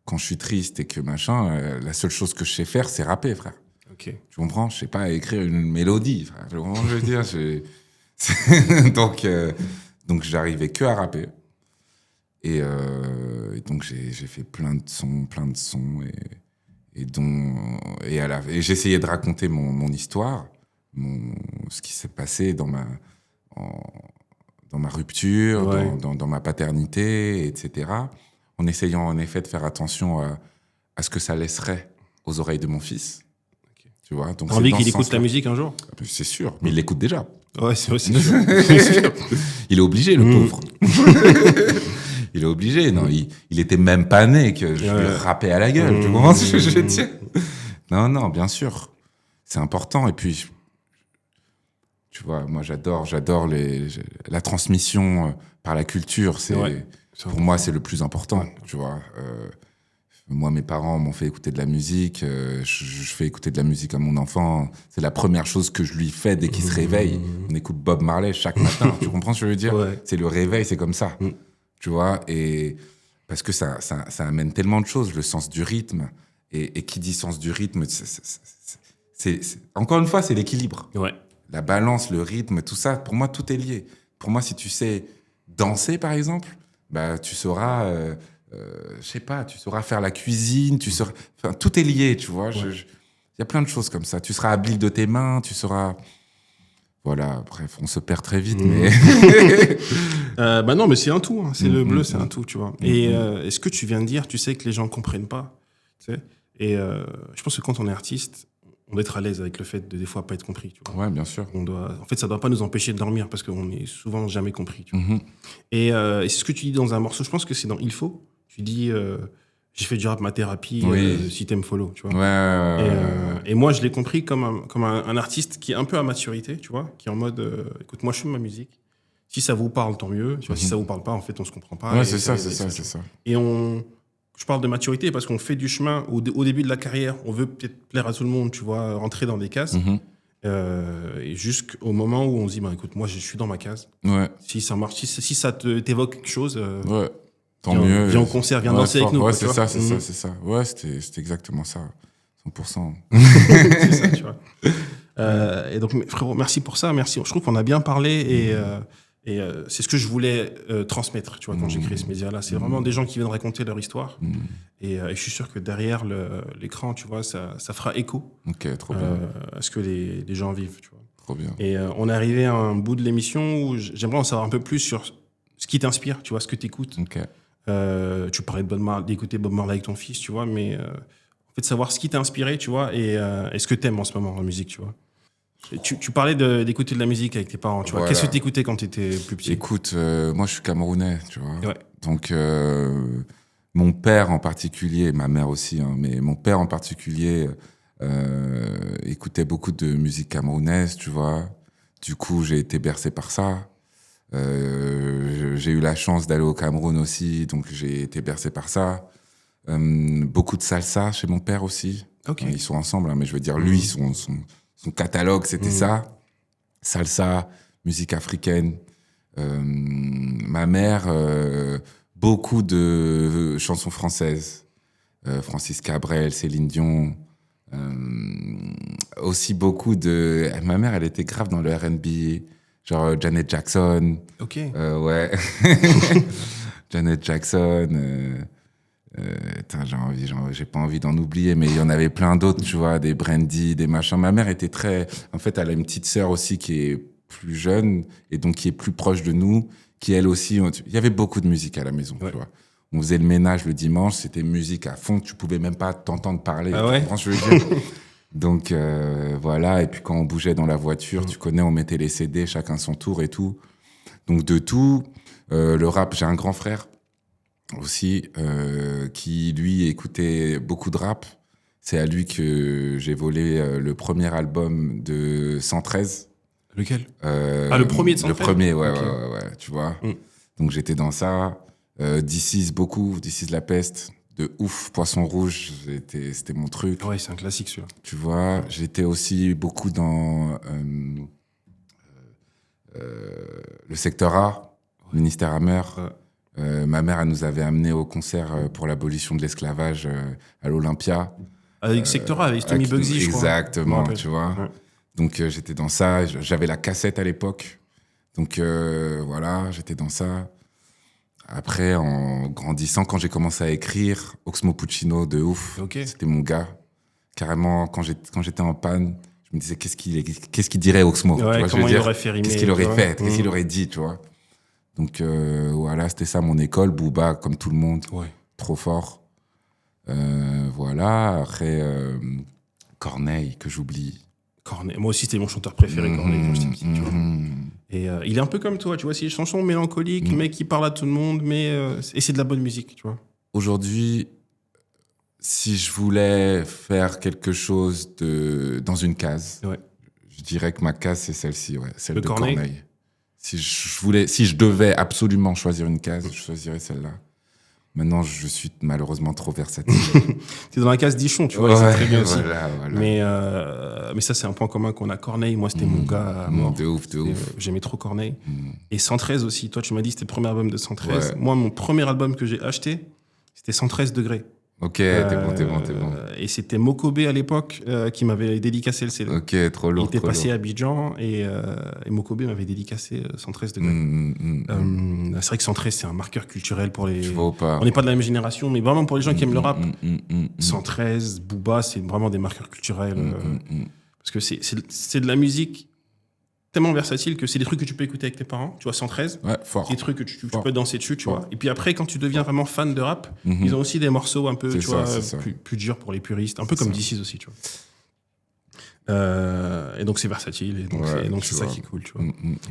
quand je suis triste et que machin, la seule chose que je sais faire, c'est rapper, frère. Ok. Tu comprends? Je sais pas écrire une mélodie, frère. Tu comprends ce que je veux dire? Donc, j'arrivais que à rapper. Et donc, j'ai fait plein de sons. Et j'essayais de raconter mon histoire, ce qui s'est passé dans ma rupture, Ouais. dans ma paternité, etc. En essayant en effet de faire attention à ce que ça laisserait aux oreilles de mon fils. Ok. Tu vois, donc T'as envie dans qu'il ce écoute sens-là. la musique un jour? C'est sûr, mais il l'écoute déjà. Ouais, c'est aussi sûr. C'est sûr. Il est obligé, le pauvre. Il est obligé. Non, il était même pas né que je lui rappais à la gueule. Tu comprends ce que je veux dire? Non, bien sûr. C'est important. Et puis, tu vois, moi, j'adore la transmission par la culture. Pour moi, c'est le plus important. Tu vois. Moi, mes parents m'ont fait écouter de la musique. Je fais écouter de la musique à mon enfant. C'est la première chose que je lui fais dès qu'il se réveille. On écoute Bob Marley chaque matin. Tu comprends ce que je veux dire? Ouais. C'est le réveil, c'est comme ça. Tu vois? Et parce que ça amène tellement de choses, le sens du rythme. Et qui dit sens du rythme, encore une fois, c'est l'équilibre. Ouais. La balance, le rythme, tout ça, pour moi, tout est lié. Pour moi, si tu sais danser, par exemple, bah, tu sauras, je sais pas, tu sauras faire la cuisine, enfin, tout est lié, tu vois. Il y a plein de choses comme ça. Tu seras habile de tes mains, tu sauras... Voilà, bref, on se perd très vite, mais... Bah non, mais c'est un tout. Hein. C'est le bleu, c'est un tout, tu vois. Et ce que tu viens de dire, tu sais que les gens comprennent pas. Tu sais. Et je pense que quand on est artiste, on doit être à l'aise avec le fait de des fois pas être compris. Tu vois. Ouais, bien sûr. En fait, ça doit pas nous empêcher de dormir parce qu'on est souvent jamais compris. Tu vois. Et c'est ce que tu dis dans un morceau. Je pense que c'est dans Il faut. Tu dis j'ai fait du rap ma thérapie. Si t'aimes follow. Tu vois. Et moi, je l'ai compris comme un artiste qui est un peu à maturité. Tu vois, qui est en mode écoute, moi, je fais ma musique. Si ça vous parle, tant mieux. Tu vois, si ça vous parle pas, en fait, on se comprend pas. Ouais, c'est ça. Et je parle de maturité parce qu'on fait du chemin au début de la carrière. On veut peut-être plaire à tout le monde, tu vois, rentrer dans des cases. Et jusqu'au moment où on se dit, bah, écoute, moi, je suis dans ma case. Ouais. Si ça marche, si ça t'évoque quelque chose, ouais. Tant mieux. Viens au concert, viens danser avec nous. Ouais, quoi, c'est ça. Ouais, c'était exactement ça. 100%. C'est ça, tu vois. Et donc, frérot, merci pour ça. Merci. Je trouve qu'on a bien parlé et c'est ce que je voulais transmettre, tu vois, quand j'ai créé ce média-là. C'est vraiment des gens qui viennent raconter leur histoire. Et je suis sûr que derrière l'écran, tu vois, ça fera écho Ok, trop bien. à ce que les gens vivent, tu vois. Trop bien. Et on est arrivé à un bout de l'émission où j'aimerais en savoir un peu plus sur ce qui t'inspire, tu vois, ce que t'écoutes. Ok. Tu parlais d'écouter Bob Marley avec ton fils, tu vois, mais en fait, savoir ce qui t'a inspiré, tu vois, et ce que t'aimes en ce moment en musique, tu vois. Et tu parlais d'écouter de la musique avec tes parents, tu vois. Voilà. Qu'est-ce que t'écoutais quand t'étais plus petit? Écoute, moi je suis camerounais, tu vois. Ouais. Donc mon père en particulier, ma mère aussi, hein, mais mon père en particulier écoutait beaucoup de musique camerounaise, tu vois. Du coup, j'ai été bercé par ça. J'ai eu la chance d'aller au Cameroun aussi, donc j'ai été bercé par ça. Beaucoup de salsa chez mon père aussi. Ok. Ils sont ensemble, hein, mais je veux dire, lui, son catalogue, c'était ça. Salsa, musique africaine. Ma mère, beaucoup de chansons françaises. Francis Cabrel, Céline Dion. Aussi beaucoup de... Ma mère, elle était grave dans le R&B, genre Janet Jackson. Ok. Ouais. Janet Jackson. J'ai pas envie d'en oublier, mais il y en avait plein d'autres, tu vois, des Brandy, des machins. Ma mère était très... En fait, elle a une petite sœur aussi qui est plus jeune et donc qui est plus proche de nous, qui elle aussi... Il y avait beaucoup de musique à la maison, tu vois. On faisait le ménage le dimanche, c'était musique à fond, tu pouvais même pas t'entendre parler. Ah ouais? Tu comprends ce que je veux dire? Donc voilà, et puis quand on bougeait dans la voiture, tu connais, on mettait les CD, chacun son tour et tout. Donc de tout, le rap, j'ai un grand frère aussi, qui lui écoutait beaucoup de rap. C'est à lui que j'ai volé le premier album de 113. Lequel? Le premier de 113? Le premier, ouais, Okay. ouais, tu vois. Donc j'étais dans ça. This Is beaucoup, This Is la peste. De ouf, Poisson Rouge, c'était mon truc. Ouais, c'est un classique celui-là. Tu vois, j'étais aussi beaucoup dans le secteur A, Ministère Hammer. Ma mère, elle nous avait amenés au concert pour l'abolition de l'esclavage à l'Olympia. Avec Sector A, avec Tommy Bugsy, je crois. Exactement, tu vois. Ouais. Donc j'étais dans ça, j'avais la cassette à l'époque. Donc voilà, j'étais dans ça. Après, en grandissant, quand j'ai commencé à écrire, Oxmo Puccino, de ouf, c'était mon gars. Carrément, quand j'étais en panne, je me disais, qu'est-ce qu'il dirait Oxmo? Ouais, tu vois, comment il aurait fait rimer? Qu'est-ce qu'il aurait fait? Qu'est-ce qu'il aurait dit, tu vois? Donc voilà, c'était ça mon école. Booba, comme tout le monde, trop fort. Voilà, après, Corneille, que j'oublie. Corneille. Moi aussi, c'était mon chanteur préféré, Corneille, quand j'étais petit. Tu vois. Et il est un peu comme toi, tu vois, c'est des chansons mélancoliques, mais qui parlent à tout le monde, et c'est de la bonne musique, tu vois. Aujourd'hui, si je voulais faire quelque chose dans une case, je dirais que ma case, c'est celle-ci, celle de Corneille. Si je devais absolument choisir une case, je choisirais celle-là. Maintenant, je suis malheureusement trop versatile. T'es dans la case Dichon, tu vois, c'est très bien aussi. Voilà. Mais ça, c'est un point commun qu'on a. Corneille, moi, c'était mon gars mort. De ouf. J'aimais trop Corneille. Et 113 aussi. Toi, tu m'as dit que c'était le premier album de 113. Moi, mon premier album que j'ai acheté, c'était 113 degrés. Ok, t'es bon. Et c'était Mokobé à l'époque qui m'avait dédicacé le CD. Ok, trop lourd. Il était passé à Abidjan et Mokobé m'avait dédicacé 113 degrés. C'est vrai que 113, c'est un marqueur culturel pour les... On n'est pas de la même génération, mais vraiment pour les gens qui aiment le rap. 113, Booba, c'est vraiment des marqueurs culturels. Parce que c'est de la musique tellement versatile que c'est des trucs que tu peux écouter avec tes parents. Tu vois, 113, fort. Des trucs que tu peux danser dessus, tu vois. Et puis après, quand tu deviens vraiment fan de rap, ils ont aussi des morceaux un peu, tu vois, plus durs pour les puristes, un peu comme DC's aussi, tu vois. Et donc c'est versatile, et donc c'est ça qui est cool, tu vois.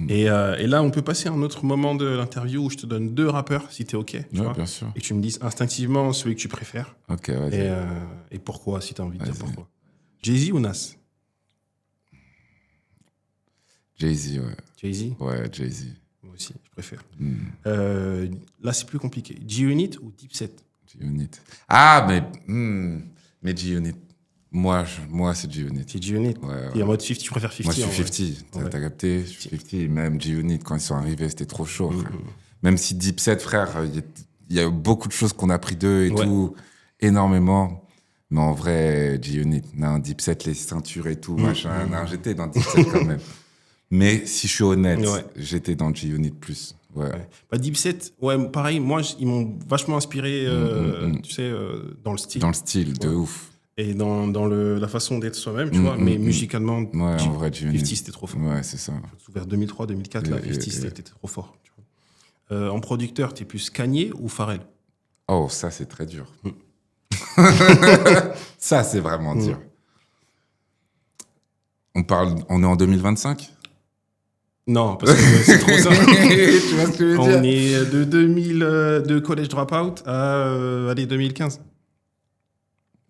Et là, on peut passer à un autre moment de l'interview où je te donne 2 rappeurs, si t'es OK, tu vois. Bien sûr. Et tu me dises instinctivement celui que tu préfères. Ok, vas-y. Et pourquoi, si t'as envie de dire pourquoi. Jay-Z ou Nas? Jay-Z, ouais. Jay-Z? Ouais, Jay-Z. Moi aussi, je préfère. Là, c'est plus compliqué. G-Unit ou Dipset? G-Unit. Ah, mais G-Unit. Moi, c'est G-Unit. C'est G-Unit. Ouais. Et en mode 50, tu préfères 50? Moi, je suis 50. T'as capté? Je suis 50. Même G-Unit, quand ils sont arrivés, c'était trop chaud. Même si Dipset, frère, il y a beaucoup de choses qu'on a pris d'eux et tout, énormément. Mais en vrai, G-Unit, non, Dipset, les ceintures et tout, machin. Non, j'étais dans Dipset quand même. Mais si je suis honnête, j'étais dans G-Unit plus. Ouais. Bah, Dipset, pareil, moi, ils m'ont vachement inspiré, tu sais, dans le style. Dans le style, de ouf. Et dans la façon d'être soi-même, tu vois, mais musicalement, Ouais, en vrai, G-Unit. 50 c'était trop fort. Ouais, c'est ça. Vers 2003-2004, là, 50 c'était trop fort. Tu vois. En producteur, t'es plus Kanye ou Pharrell? Oh, ça, c'est très dur. Ça, c'est vraiment dur. On est en 2025? Non, parce que c'est trop ça. Tu vois ce que je veux dire? On est de 2000, de College Dropout à, allez, 2015.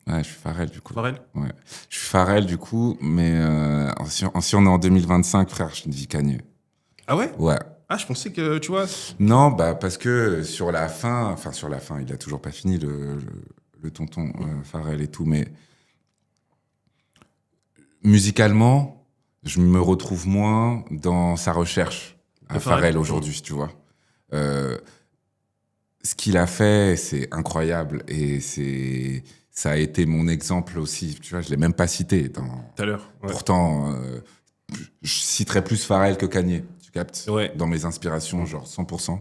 Ouais, je suis Pharrell, du coup. Pharrell? Ouais. Je suis Pharrell, du coup, mais si on est en 2025, frère, je te dis Kanye. Ah ouais? Ouais. Ah, je pensais que, tu vois... Non, bah, parce que sur la fin, il a toujours pas fini, le tonton Pharrell et tout, mais musicalement, je me retrouve moins dans sa recherche à Pharrell aujourd'hui, tu vois. Ce qu'il a fait, c'est incroyable et ça a été mon exemple aussi. Tu vois, je l'ai même pas cité. Tout à l'heure. Ouais. Pourtant, je citerais plus Pharrell que Kanye, tu captes? Ouais. Dans mes inspirations, genre 100%.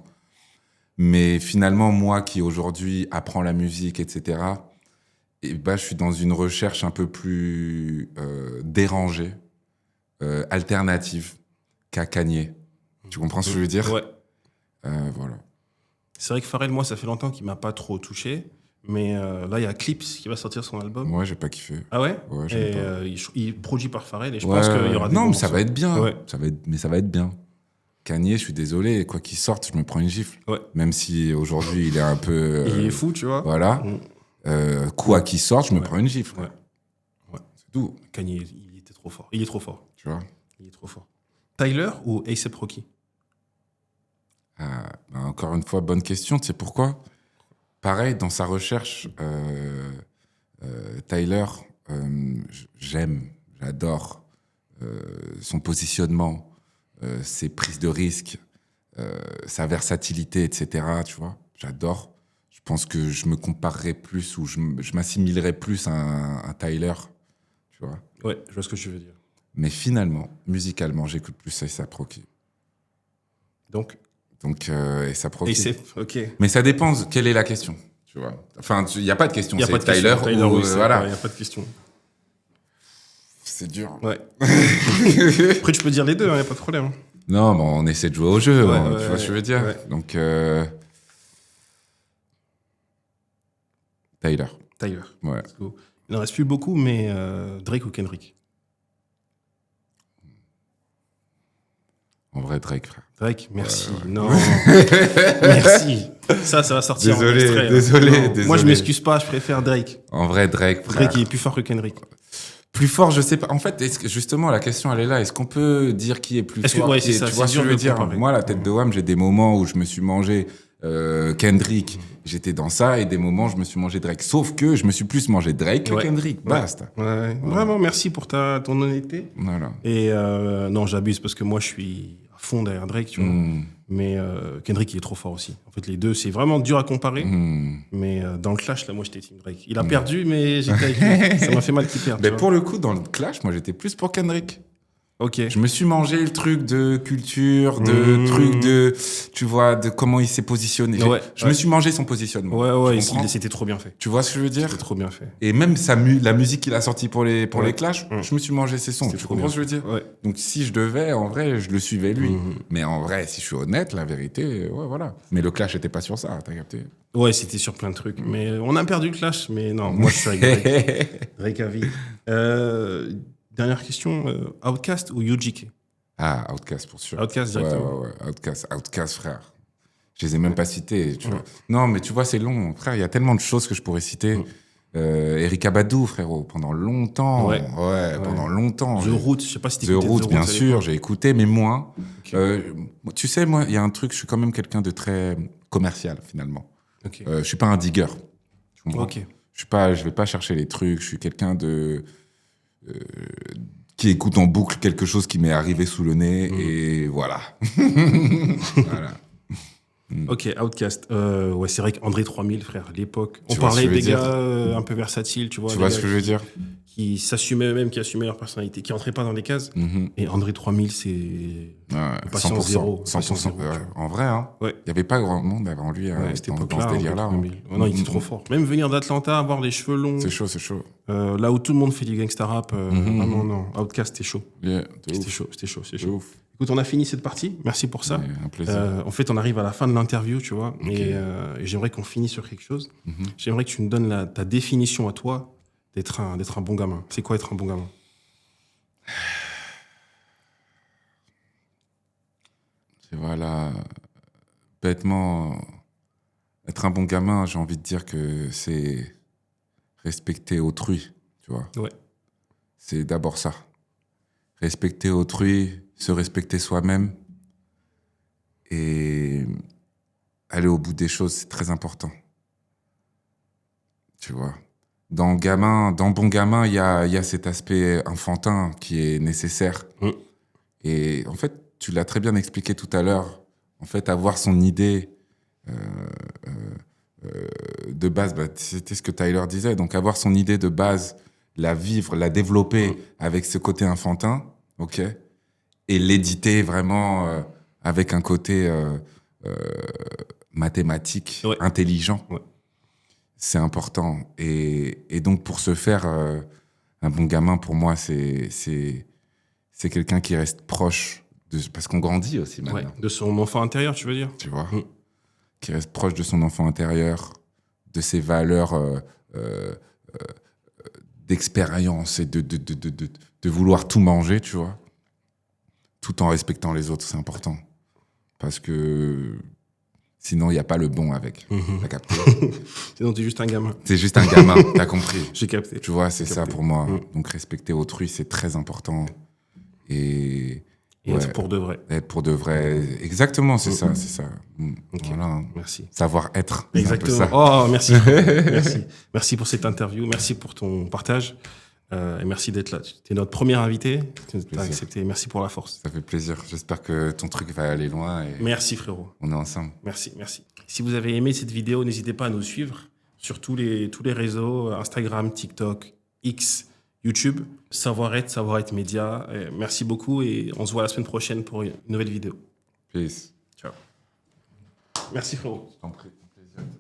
Mais finalement, moi qui aujourd'hui apprends la musique, etc., et bah, je suis dans une recherche un peu plus dérangée, alternative qu'à Kanye. Tu comprends ce que je veux dire? Ouais. Voilà. C'est vrai que Pharrell, moi, ça fait longtemps qu'il m'a pas trop touché. Mais là, il y a Clips qui va sortir son album. Ouais, j'ai pas kiffé. Ah ouais? Ouais, j'aime Et pas. Il est produit par Pharrell et je pense qu'il y aura des non, bons mais ça morceaux. va être bien. Ouais. Mais ça va être bien. Kanye, je suis désolé, quoi qu'il sorte, je me prends une gifle. Ouais. Même si aujourd'hui, il est un peu... Il est fou, tu vois. Voilà. Quoi qu'il sorte, je me prends une gifle. Ouais. Ouais. C'est tout. Kanye, il était trop fort. Il est trop fort. Tu vois? Il est trop fort. Tyler ou A$AP Rocky? Bah, encore une fois, bonne question. Tu sais pourquoi? Pareil, dans sa recherche, Tyler, j'adore son positionnement, ses prises de risques, sa versatilité, etc. Tu vois, j'adore. Je pense que je me comparerais plus ou je m'assimilerais plus à un Tyler, tu vois. Ouais, je vois ce que tu veux dire. Mais finalement, musicalement, j'écoute plus A$AP Rocky. Donc, A$AP Rocky. A$AP, ok. Mais ça dépend, quelle est la question, tu vois. Enfin, il n'y a pas de question, Il n'y a c'est pas de Tyler question. Tyler, ou... oui, voilà. il n'y a pas de question. C'est dur. Ouais. Après, tu peux dire les deux, il n'y a pas de problème. Non, bon, on essaie de jouer au jeu, Ouais, tu vois ce que je veux dire. ouais. Donc, Tyler. Tyler. Ouais. Let's go. Il n'en reste plus beaucoup, mais Drake ou Kendrick? En vrai, Drake, frère. Drake, merci. Non. Merci. Ça va sortir. Désolé, en extrait, désolé, Non. désolé. Moi, je m'excuse pas, je préfère Drake. En vrai, Drake, frère. Drake, il est plus fort que Kendrick. Plus fort, je sais pas. En fait, justement, la question, elle est là. Est-ce qu'on peut dire qui est plus Est-ce que- fort ouais, qui c'est est- ça, Tu c'est vois ce que dur je veux de dire? comparer. Moi, la tête de Wham, j'ai des moments où je me suis mangé Kendrick, j'étais dans ça, et des moments, je me suis mangé Drake. Sauf que je me suis plus mangé Drake que Ouais. Kendrick. Basta. Ouais. Vraiment, merci pour ton honnêteté. Voilà. Et non, j'abuse parce que moi, je suis à fond derrière Drake, tu vois. Mais Kendrick, il est trop fort aussi. En fait, les deux, c'est vraiment dur à comparer. Mais dans le clash, là, moi, j'étais team Drake. Il a perdu, mais j'étais avec lui. Ça m'a fait mal qu'il perde. Mais tu pour le coup, dans le clash, moi, j'étais plus pour Kendrick. vois. Ok. Je me suis mangé le truc de culture, de truc de, tu vois, de comment il s'est positionné. Ouais, je me suis mangé son positionnement. Ouais, Tu comprends? c'était trop bien fait. Tu vois ce que je veux dire? C'était trop bien fait. Et même la musique qu'il a sortie pour les Ouais. clashs, je me suis mangé ses sons. C'était Tu trop comprends bien. ce que je veux dire? Ouais. Donc si je devais, en vrai, je le suivais lui. Mais en vrai, si je suis honnête, la vérité, ouais, voilà. Mais le clash était pas sur ça, t'as capté? Ouais, c'était sur plein de trucs. Mais on a perdu le clash. Mais non, moi, je suis avec Drake. Drake à vie. Dernière question. Outkast ou UGK? Ah, Outkast pour sûr. Outkast directement. Ouais. Outkast, frère. Je les ai même pas cités, tu vois. Non, mais tu vois, c'est long. Frère, il y a tellement de choses que je pourrais citer. Erykah Badu, frérot, pendant longtemps. Ouais. Pendant longtemps. The Roots, je sais pas si The t'écoutais Roots, bien à sûr, l'époque. j'ai écouté, mais moins. Ok. Tu sais, moi, il y a un truc, je suis quand même quelqu'un de très commercial, finalement. Ok. Je suis pas un digger. Tu comprends? Ok. Je vais pas chercher les trucs. Je suis quelqu'un de qui écoute en boucle quelque chose qui m'est arrivé sous le nez et voilà. Voilà. Ok, Outkast. Ouais, c'est vrai qu'André 3000, frère, à l'époque. On Tu vois ce parlait que je des veux dire gars un peu versatiles, tu vois. Tu des vois gars ce que je veux dire? qui s'assumaient eux-mêmes, qui assumaient leur personnalité, qui rentraient pas dans des cases. Et André 3000, c'est patience 100%, zéro. 100%. En vrai, hein. Ouais. Il n'y avait pas grand monde avant lui Cette dans époque-là, ce délire-là. André 3000. Non, il était trop fort. Même venir d'Atlanta, avoir les cheveux longs. C'est chaud. Là où tout le monde fait du gangsta rap. Non. Outkast, c'était chaud. Yeah, C'était chaud. de ouf. Écoute, on a fini cette partie. Merci pour ça. Ouais, un plaisir. En fait, on arrive à la fin de l'interview, tu vois. Et j'aimerais qu'on finisse sur quelque chose. J'aimerais que tu me donnes ta définition à toi d'être un bon gamin. C'est quoi être un bon gamin? Voilà, bêtement, être un bon gamin, j'ai envie de dire que c'est respecter autrui, tu vois. Ouais. C'est d'abord ça. Respecter autrui, se respecter soi-même et aller au bout des choses, c'est très important. Tu vois. Dans bon gamin, il y a cet aspect enfantin qui est nécessaire. Et en fait, tu l'as très bien expliqué tout à l'heure. En fait, avoir son idée de base, c'était ce que Tyler disait. Donc, avoir son idée de base, la vivre, la développer avec ce côté enfantin, ok, et l'éditer vraiment avec un côté mathématique, intelligent. Ouais. C'est important. Et donc, pour ce faire, un bon gamin, pour moi, c'est quelqu'un qui reste proche. Parce qu'on grandit aussi maintenant. Ouais, de son enfant intérieur, tu veux dire? Tu vois, qui reste proche de son enfant intérieur, de ses valeurs d'expérience et de vouloir tout manger, tu vois, tout en respectant les autres, c'est important. Parce que sinon, il n'y a pas le bon avec. T'as capté? Sinon, t'es juste un gamin. T'es juste un gamin, t'as compris? J'ai capté. Tu vois, c'est ça pour moi. Donc, respecter autrui, c'est très important. Et être pour de vrai. Être pour de vrai. Exactement, c'est ça. Okay. Voilà. Merci. Savoir être. Exactement. Ça. Oh, merci. Merci pour cette interview. Merci pour ton partage. Et merci d'être là. Tu es notre premier invité. T'as accepté. Merci pour la force. Ça fait plaisir. J'espère que ton truc va aller loin. Et merci, frérot. On est ensemble. Merci. Si vous avez aimé cette vidéo, n'hésitez pas à nous suivre sur tous les réseaux, Instagram, TikTok, X, YouTube, Savoir-être Média. Merci beaucoup et on se voit la semaine prochaine pour une nouvelle vidéo. Peace. Ciao. Merci frérot. Je t'en prie, plaisir.